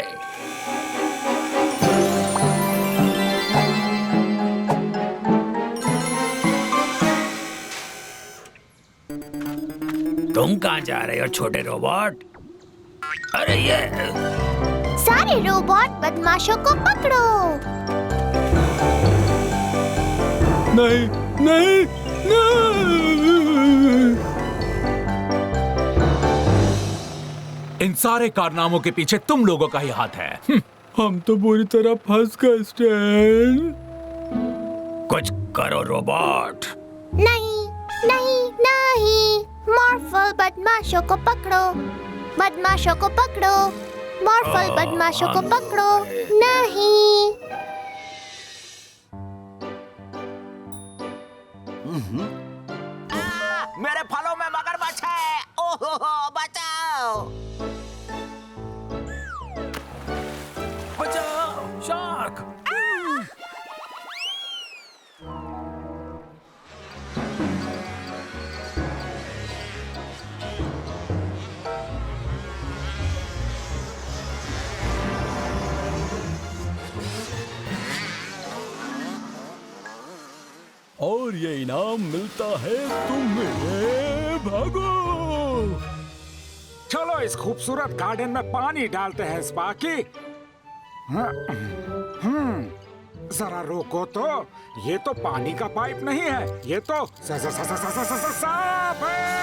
Speaker 2: तुम कहाँ जा रहे हो छोटे रोबोट? अरे ये
Speaker 1: सारे रोबोट बदमाशों को पकड़ो।
Speaker 11: नहीं नहीं नहीं।
Speaker 8: इन सारे कारनामों के पीछे तुम लोगों का ही हाथ है।
Speaker 11: हम तो बुरी तरह फंस गए स्टैन।
Speaker 2: कुछ करो रोबोट।
Speaker 1: नहीं नहीं नहीं। मॉर्फल, बदमाशों को पकड़ो। बदमाशों को पकड़ो। मॉर्फल, बदमाशों को पकड़ो। नहीं।
Speaker 5: मेरे फलों में मगरमच्छ है। ओहो, बचाओ।
Speaker 2: बचाओ, शार्क।
Speaker 10: और ये इनाम मिलता है तुम्हें। भागो।
Speaker 12: चलो इस खूबसूरत गार्डन में पानी डालते हैं स्पार्की। जरा रोको तो, ये तो पानी का पाइप नहीं है, ये तो सांप है।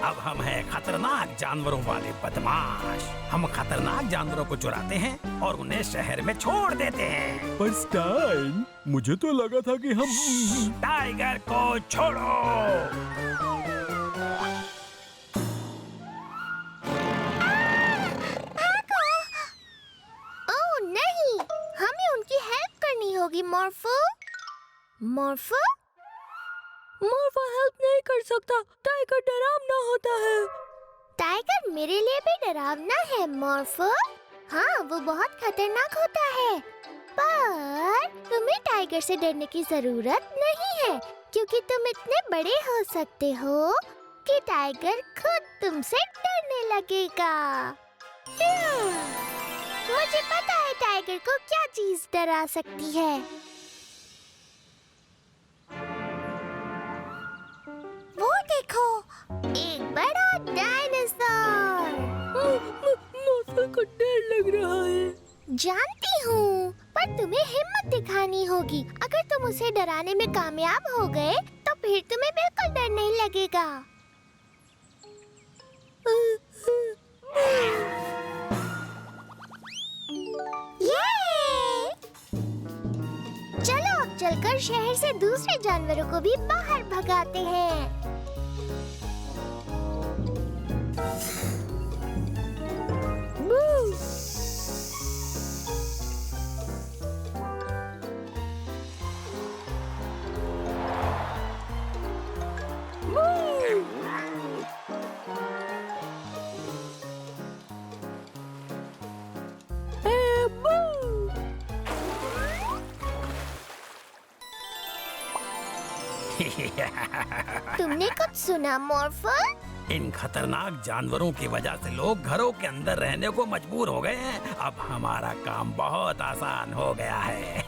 Speaker 5: अब हम हैं खतरनाक जानवरों वाले बदमाश। हम खतरनाक जानवरों को चुराते हैं और उन्हें शहर में छोड़ देते हैं।
Speaker 10: पर स्टाइन, मुझे तो लगा था कि हम
Speaker 5: टाइगर को छोड़ो।
Speaker 1: ओह नहीं, हमें उनकी हेल्प करनी होगी मॉर्फो। मॉर्फो
Speaker 4: हेल्प नहीं कर सकता, टाइगर डरावना होता है।
Speaker 1: टाइगर मेरे लिए भी डरावना है मॉर्फो। हाँ, वो बहुत खतरनाक होता है, पर तुम्हें टाइगर से डरने की जरूरत नहीं है, क्योंकि तुम इतने बड़े हो सकते हो कि टाइगर खुद तुमसे डरने लगेगा। मुझे पता है टाइगर को क्या चीज डरा सकती है। वो देखो, एक बड़ा डायनासोर।
Speaker 4: मॉर्फल को डर लग रहा है।
Speaker 1: जानती हूँ, पर तुम्हें हिम्मत दिखानी होगी। अगर तुम उसे डराने में कामयाब हो गए, तो फिर तुम्हें बिल्कुल डर नहीं लगेगा। चलो अब चलकर शहर से दूसरे जानवरों को भी बाहर भगाते हैं। तुमने कुछ सुना मॉर्फो?
Speaker 5: इन खतरनाक जानवरों की वजह से लोग घरों के अंदर रहने को मजबूर हो गए हैं। अब हमारा काम बहुत आसान हो गया है।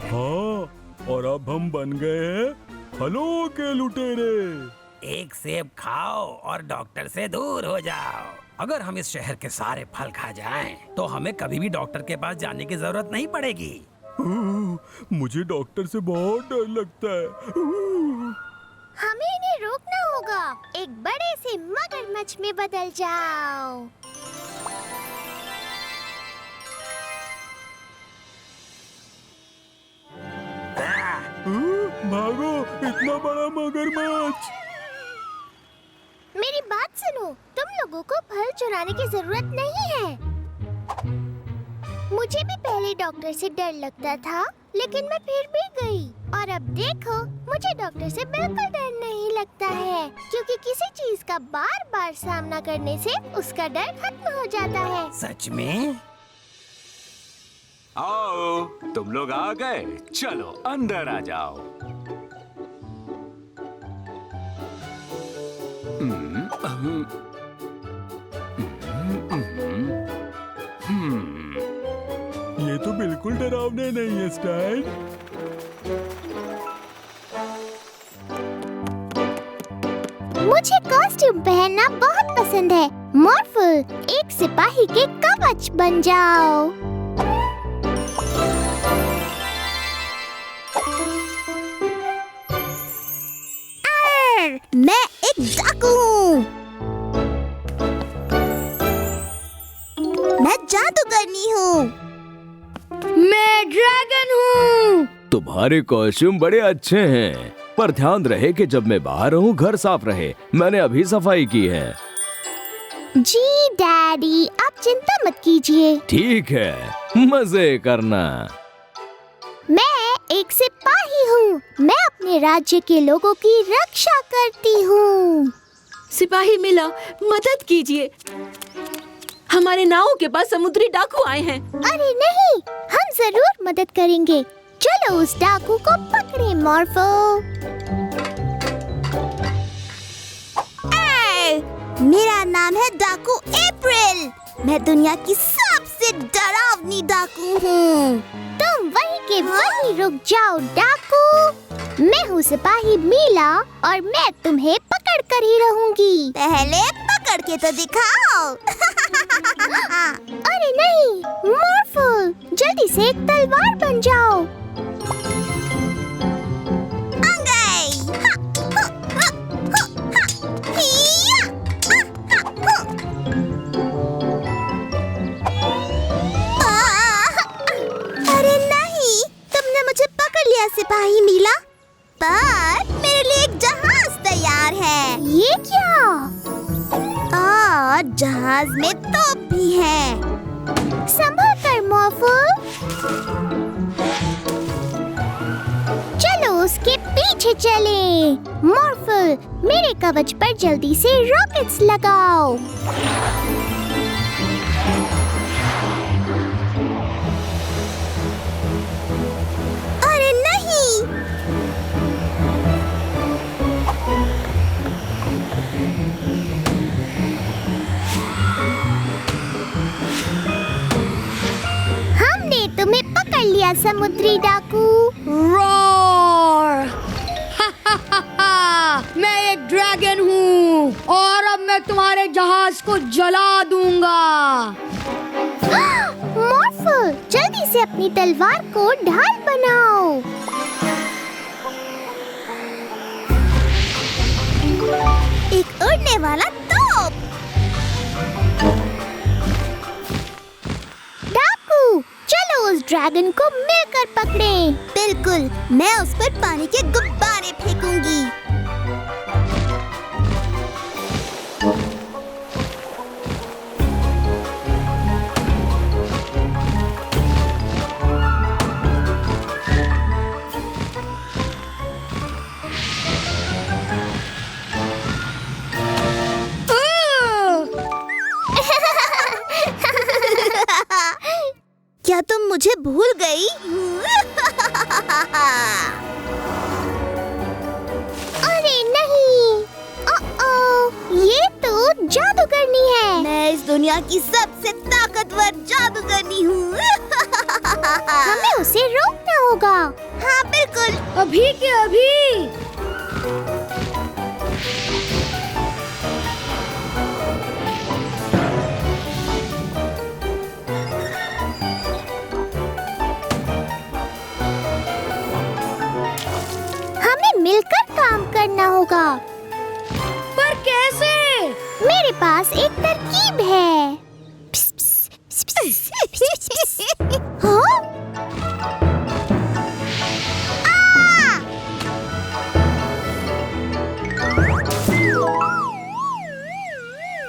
Speaker 10: हाँ, और अब हम बन गए हैं फलों के लुटेरे।
Speaker 5: एक सेब खाओ और डॉक्टर से दूर हो जाओ। अगर हम इस शहर के सारे फल खा जाएं, तो हमें कभी भी डॉक्टर के पास जाने की जरूरत नहीं पड़ेगी।
Speaker 10: मुझे डॉक्टर से बहुत डर लगता है।
Speaker 1: हमें इन्हें रोकना होगा। एक बड़े से मगरमच्छ में बदल जाओ।
Speaker 10: भागो, इतना बड़ा मगरमच्छ।
Speaker 1: मेरी बात सुनो, तुम लोगों को फल चुराने की जरूरत नहीं है। मुझे भी पहले डॉक्टर से डर लगता था, लेकिन मैं फिर भी गई, और अब देखो, मुझे डॉक्टर से बिल्कुल डर नहीं लगता है, क्योंकि किसी चीज का बार-बार सामना करने से उसका डर खत्म हो जाता है।
Speaker 5: सच में?
Speaker 7: आओ, तुम लोग आ गए, चलो अंदर आ जाओ।
Speaker 10: ये तो बिल्कुल डरावने नहीं है स्टाइन।
Speaker 1: मुझे कॉस्ट्यूम पहनना बहुत पसंद है। मॉर्फल, एक सिपाही के कवच बन जाओ। मैं एक डाकू हूँ। मैं जादूगरनी हूँ।
Speaker 4: मैं ड्रैगन हूँ।
Speaker 3: तुम्हारे कॉस्ट्यूम बड़े अच्छे हैं, पर ध्यान रहे कि जब मैं बाहर रहूं घर साफ रहे। मैंने अभी सफाई की है।
Speaker 1: जी डैडी, आप चिंता मत कीजिए।
Speaker 3: ठीक है, मजे करना।
Speaker 1: मैं एक सिपाही हूँ। मैं अपने राज्य के लोगों की रक्षा करती हूँ।
Speaker 14: सिपाही मिला, मदद कीजिए। हमारे नाव के पास समुद्री डाकू आए हैं।
Speaker 1: अरे नहीं, हम जरूर मदद करेंगे। चलो उस डाकू को पकड़े मॉर्फो। मेरा नाम है डाकू अप्रैल। मैं दुनिया की सबसे डरावनी अपनी डाकू हूँ। तुम वहीं के वहीं रुक जाओ डाकू। मैं हूँ सिपाही मीला और मैं तुम्हें पकड़ कर ही रहूंगी। पहले पकड़ के तो दिखाओ। अरे नहीं मॉर्फल, जल्दी से एक तलवार बन जाओ। अरे नहीं, तुमने मुझे पकड़ लिया सिपाही मीला, पर मेरे लिए एक जहाज तैयार है। ये क्या? जहाज में तोप भी है। संभल कर मॉर्फल। चलो उसके पीछे चलें। मॉर्फल, मेरे कवच पर जल्दी से रॉकेट्स लगाओ। अरे नहीं! हमने तुम्हें पकड़ लिया समुद्री डाकू।
Speaker 4: रॉर! मैं एक ड्रैगन हूँ और अब मैं तुम्हारे जहाज को जला दूंगा।
Speaker 1: मॉर्फल, जल्दी से अपनी तलवार को ढाल बनाओ। एक उड़ने वाला तोप। डाकू, चलो उस ड्रैगन को मिलकर पकड़ें। बिल्कुल, मैं उस पर पानी के गुब्बारे फेंकूंगी। क्या तुम मुझे भूल गई? अरे नहीं, ये तो जादूगरनी है। मैं इस दुनिया की सबसे ताकतवर जादूगरनी हूँ। हमें उसे रोकना होगा। हाँ बिल्कुल,
Speaker 4: अभी के अभी।
Speaker 1: मिलकर काम करना होगा।
Speaker 4: पर कैसे?
Speaker 1: मेरे पास एक तरकीब है। हाँ?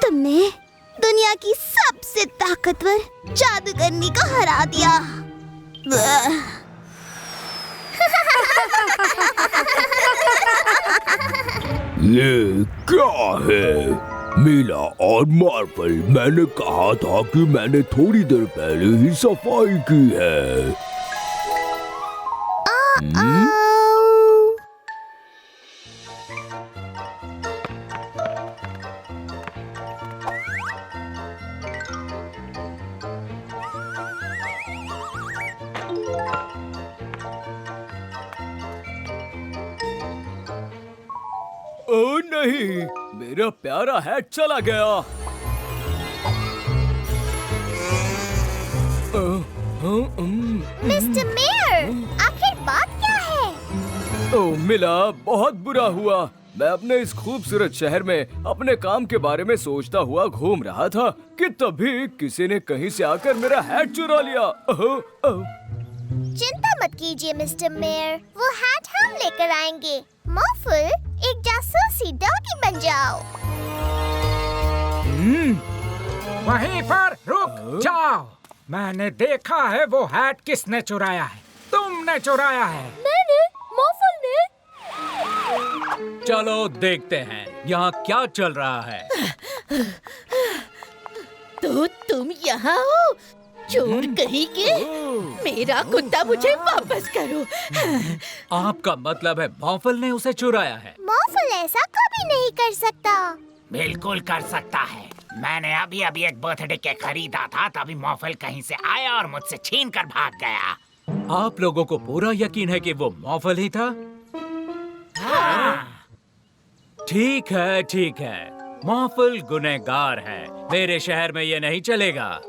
Speaker 1: तुमने दुनिया की सबसे ताकतवर जादूगरनी को हरा दिया।
Speaker 10: ये क्या है? मीला और मार्फल, मैंने कहा था कि मैंने थोड़ी देर पहले ही सफाई की है।
Speaker 3: ओ नहीं, मेरा प्यारा हैट चला गया।
Speaker 1: मिस्टर मेयर, आखिर बात क्या है?
Speaker 3: ओ मिला, बहुत बुरा हुआ। मैं अपने इस खूबसूरत शहर में अपने काम के बारे में सोचता हुआ घूम रहा था कि तभी किसी ने कहीं से आकर मेरा हैट चुरा लिया।
Speaker 1: चिंता मत कीजिए मिस्टर मेयर, वो हैट हम लेकर आएंगे। मॉर्फल, एक जासूसी डॉगी बन जाओ।
Speaker 12: वहीं पर रुक जाओ। मैंने देखा है वो हैट किसने चुराया है। तुमने चुराया है।
Speaker 4: मैंने, मॉर्फल ने।
Speaker 8: चलो देखते हैं यहाँ क्या चल रहा है।
Speaker 9: तो तुम यहाँ हो, चोर कहीं के। मेरा कुत्ता मुझे वापस करो।
Speaker 8: आपका मतलब है मॉर्फल ने उसे चुराया है?
Speaker 1: मॉर्फल ऐसा कभी नहीं कर सकता।
Speaker 5: बिल्कुल कर सकता है।
Speaker 15: मैंने अभी अभी एक बर्थडे केक खरीदा था, तभी मॉफल कहीं से आया और मुझसे छीन कर भाग गया।
Speaker 8: आप लोगों को पूरा यकीन है कि वो मॉफल ही था? ठीक है, ठीक है। मॉफल गुनहगार है। मेरे शहर में ये नहीं चलेगा।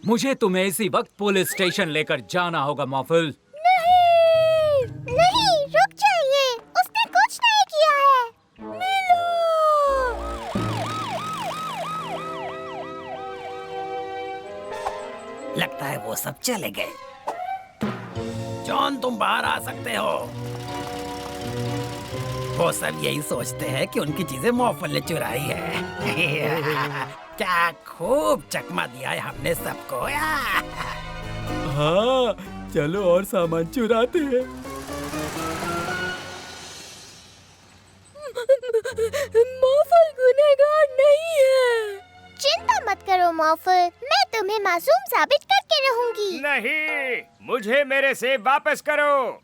Speaker 8: मुझे तुम्हें इसी वक्त पुलिस स्टेशन लेकर जाना होगा मॉफल।
Speaker 1: नहीं, रुक जाइए। उसने कुछ नहीं किया है।
Speaker 2: लगता है वो सब चले गए। जॉन, तुम बाहर आ सकते हो। वो सब यही सोचते हैं कि उनकी चीजें मॉफल ने चुराई है। क्या खूब चकमा दिया है हमने सबको।
Speaker 11: हाँ, चलो और सामान चुराते हैं।
Speaker 4: मॉफल गुनहगार नहीं है।
Speaker 1: चिंता मत करो मॉफल, मैं तुम्हें मासूम साबित करके रहूंगी।
Speaker 6: नहीं, मुझे मेरे सेब वापस करो।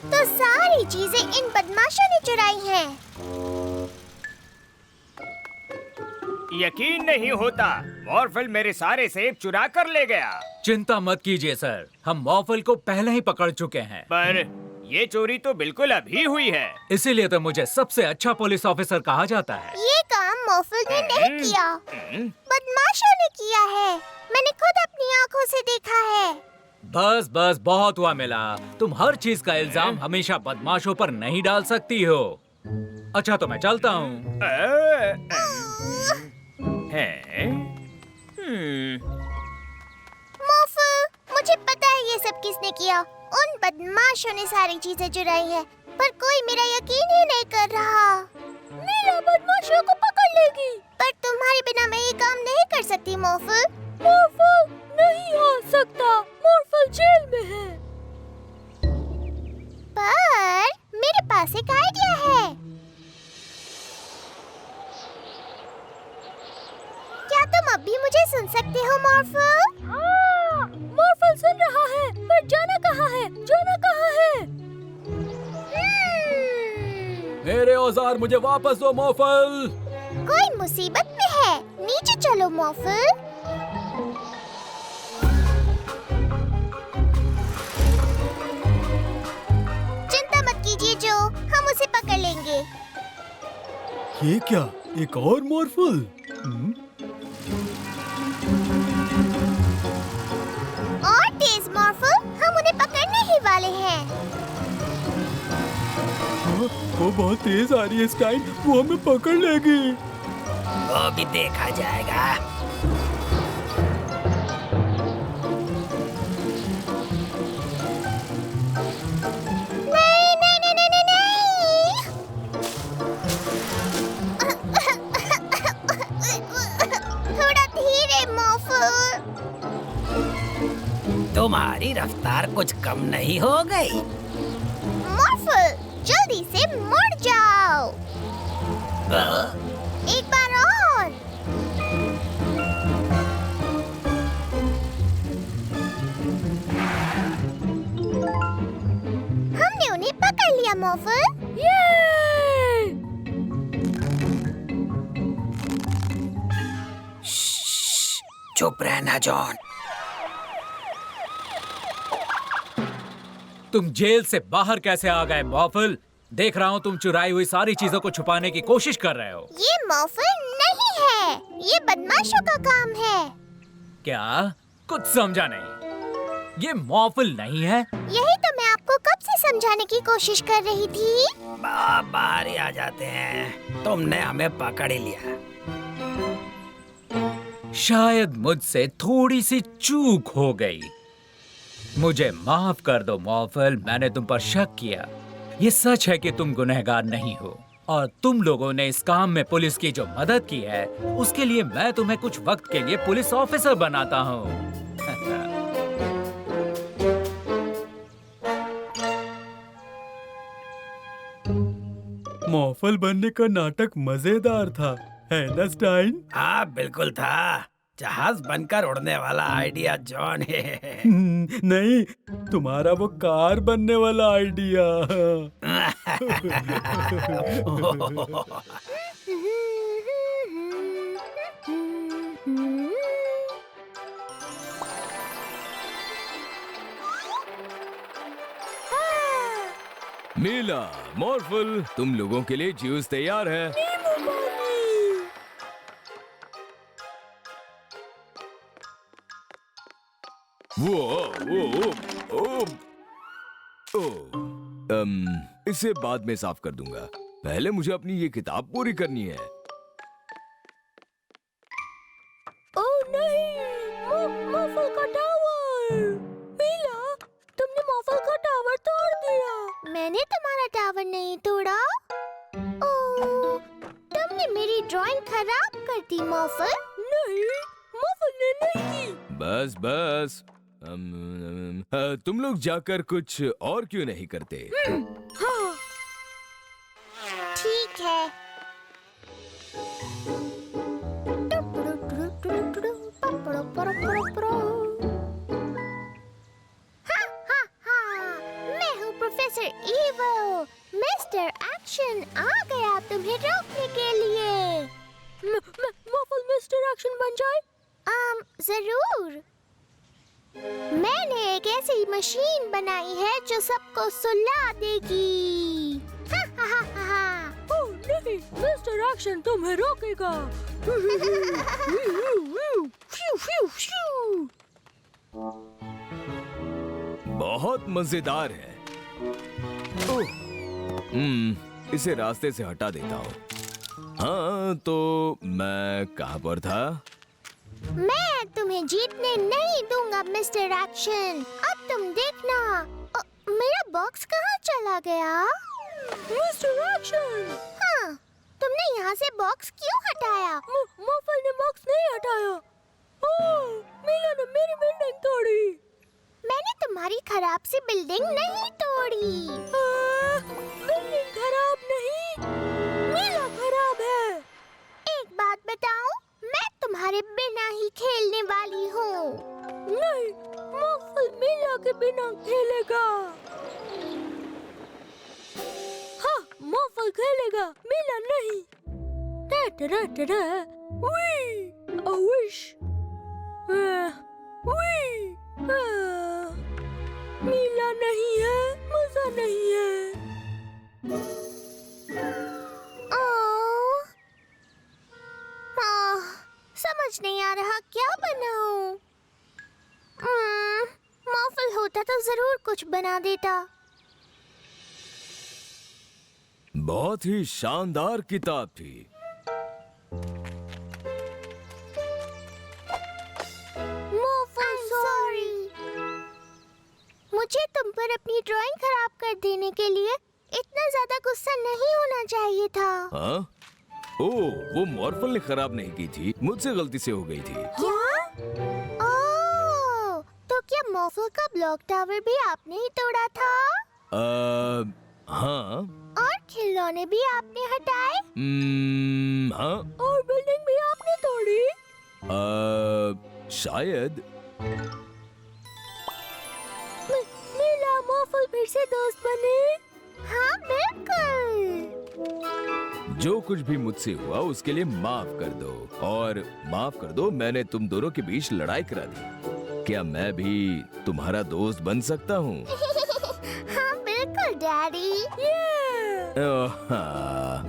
Speaker 1: तो सारी चीजें इन बदमाशों ने चुराई हैं।
Speaker 6: यकीन नहीं होता, मॉर्फल मेरे सारे सेब चुरा कर ले गया।
Speaker 8: चिंता मत कीजिए सर, हम मॉफल को पहले ही पकड़ चुके हैं।
Speaker 6: पर ये चोरी तो बिल्कुल अभी हुई है।
Speaker 8: इसीलिए तो मुझे सबसे अच्छा पुलिस ऑफिसर कहा जाता है।
Speaker 1: ये काम मॉफल ने नहीं किया, बदमाशों ने किया है। मैंने खुद अपनी आंखों से देखा है।
Speaker 8: बस बस, बहुत हुआ मिला। तुम हर चीज का इल्जाम हमेशा बदमाशों पर नहीं डाल सकती हो। अच्छा, तो मैं चलता हूँ।
Speaker 1: मॉफल, मुझे पता है ये सब किसने किया। उन बदमाशों ने सारी चीजें चुराई है, पर कोई मेरा यकीन ही नहीं कर रहा।
Speaker 4: मीरा बदमाशों को पकड़ लेगी।
Speaker 1: पर तुम्हारे बिना मैं ये काम नहीं कर सकती मॉफल।
Speaker 4: मॉर्फल नहीं आ सकता, मॉर्फल जेल में है।
Speaker 1: पर मेरे पास एक आइडिया है। क्या तुम अब भी मुझे सुन सकते हो मॉर्फल?
Speaker 4: हाँ, मॉर्फल सुन रहा है, पर जाना कहाँ है? जाना कहाँ है?
Speaker 11: मेरे औजार मुझे वापस दो मॉफल।
Speaker 1: कोई मुसीबत में है, नीचे चलो मॉफल। चिंता मत कीजिए जो, हम उसे पकड़ लेंगे।
Speaker 11: ये क्या, एक और मॉर्फल?
Speaker 1: और तेज मॉर्फल, हम उन्हें पकड़ने ही वाले हैं।
Speaker 11: वो बहुत तेज आ रही है स्टाइन, वो हमें पकड़ लेगी।
Speaker 2: वो भी देखा जाएगा।
Speaker 1: नहीं नहीं नहीं नहीं नहीं, थोड़ा धीरे मॉर्फल।
Speaker 2: तुम्हारी रफ्तार कुछ कम नहीं हो गई?
Speaker 1: मॉर्फल, जल्दी से मुड़ जाओ। एक बार और। हमने उन्हें पकड़ लिया मॉर्फल।
Speaker 2: चुप रहना जॉन।
Speaker 8: तुम जेल से बाहर कैसे आ गए मॉफल? देख रहा हूँ तुम चुराई हुई सारी चीजों को छुपाने की कोशिश कर रहे हो।
Speaker 1: ये मॉर्फल नहीं है, ये बदमाशों का काम है।
Speaker 8: क्या? कुछ समझा नहीं। ये मॉफल नहीं है।
Speaker 1: यही तो मैं आपको कब से समझाने की कोशिश कर रही थी।
Speaker 2: बाहर ही आ जाते हैं, तुमने हमें पकड़ ही लिया।
Speaker 8: शायद मुझसे थोड़ी सी चूक हो गई। मुझे माफ कर दो मॉफल, मैंने तुम पर शक किया। ये सच है कि तुम गुनहगार नहीं हो, और तुम लोगों ने इस काम में पुलिस की जो मदद की है, उसके लिए मैं तुम्हें कुछ वक्त के लिए पुलिस ऑफिसर बनाता हूँ।
Speaker 11: मॉफल बनने का नाटक मजेदार था, है ना स्टाइन?
Speaker 2: हाँ बिल्कुल था। जहाज बनकर उड़ने वाला आइडिया जॉन है।
Speaker 11: नहीं, तुम्हारा वो कार बनने वाला आइडिया।
Speaker 10: मीला, मॉर्फल, तुम लोगों के लिए जूस तैयार है। इसे बाद में साफ कर दूंगा। पहले मुझे अपनी ये किताब पूरी करनी है।
Speaker 4: ओह नहीं, मॉर्फल का टावर। मीला, तुमने मॉर्फल का टावर तोड़ दिया।
Speaker 1: मैंने तुम्हारा टावर नहीं तोड़ा। ओह, तुमने मेरी ड्राइंग खराब कर दी मॉर्फल।
Speaker 4: नहीं, मॉर्फल ने नहीं की।
Speaker 10: बस बस, तुम लोग जाकर कुछ और क्यों नहीं करते?
Speaker 4: हाँ।
Speaker 1: ठीक है। हाँ, हाँ, हाँ, मैं हूँ प्रोफेसर ईवो। मिस्टर एक्शन आ गया तुम्हें रोकने के लिए।
Speaker 4: मॉर्फल मिस्टर एक्शन बन जाए?
Speaker 1: जरूर। मैंने एक ऐसी मशीन बनाई है जो सबको सुला देगी। हा, हा, हा, हा, हा।
Speaker 4: ओह नहीं, मिस्टर एक्शन तुम्हें रोकेगा।
Speaker 10: बहुत मजेदार है। इसे रास्ते से हटा देता हूँ। हाँ, तो मैं कहाँ पर था?
Speaker 1: मैं तुम्हें जीतने नहीं दूंगा मिस्टर एक्शन। अब तुम देखना। मेरा बॉक्स कहाँ चला गया?
Speaker 4: Mister action.
Speaker 1: हाँ, तुमने यहाँ से बॉक्स क्यों हटाया?
Speaker 4: मॉर्फल ने बॉक्स नहीं हटाया। ओह, मीला ने मेरी बिल्डिंग तोड़ी।
Speaker 1: मैंने तुम्हारी खराब सी बिल्डिंग नहीं तोड़ी।
Speaker 4: बिल्डिंग खराब नहीं, मीला खराब है।
Speaker 1: एक बात बताऊं? मैं तुम्हारे बिना ही खेलने वाली हूँ।
Speaker 4: नहीं, मॉर्फल मीला के बिना खेलेगा। हाँ, मॉर्फल खेलेगा, मीला नहीं। A wish. मीला नहीं है, मजा नहीं है।
Speaker 1: समझ नहीं आ रहा क्या बनाऊं। मॉर्फल होता तो जरूर कुछ बना देता।
Speaker 10: बहुत ही शानदार किताब थी।
Speaker 1: मॉर्फल सॉरी। मुझे तुम पर अपनी ड्राइंग खराब कर देने के लिए इतना ज्यादा गुस्सा नहीं होना चाहिए था।
Speaker 10: हाँ? ओह, वो मॉर्फल ने खराब नहीं की थी, मुझसे गलती से हो गई थी।
Speaker 1: क्या? ओह, तो क्या मॉर्फल का ब्लॉक टावर भी आपने ही तोड़ा था?
Speaker 10: हाँ।
Speaker 1: और खिलौने भी आपने हटाए?
Speaker 10: हाँ।
Speaker 4: और बिल्डिंग भी आपने तोड़ी?
Speaker 10: शायद।
Speaker 4: मीला, मॉर्फल फिर से दोस्त बने?
Speaker 1: हाँ, बिल्कुल।
Speaker 10: जो कुछ भी मुझसे हुआ उसके लिए माफ कर दो। और माफ कर दो, मैंने तुम दोनों के बीच लड़ाई करा दी। क्या मैं भी तुम्हारा दोस्त बन सकता हूँ?
Speaker 1: हाँ, बिल्कुल डैडी।
Speaker 10: हाँ।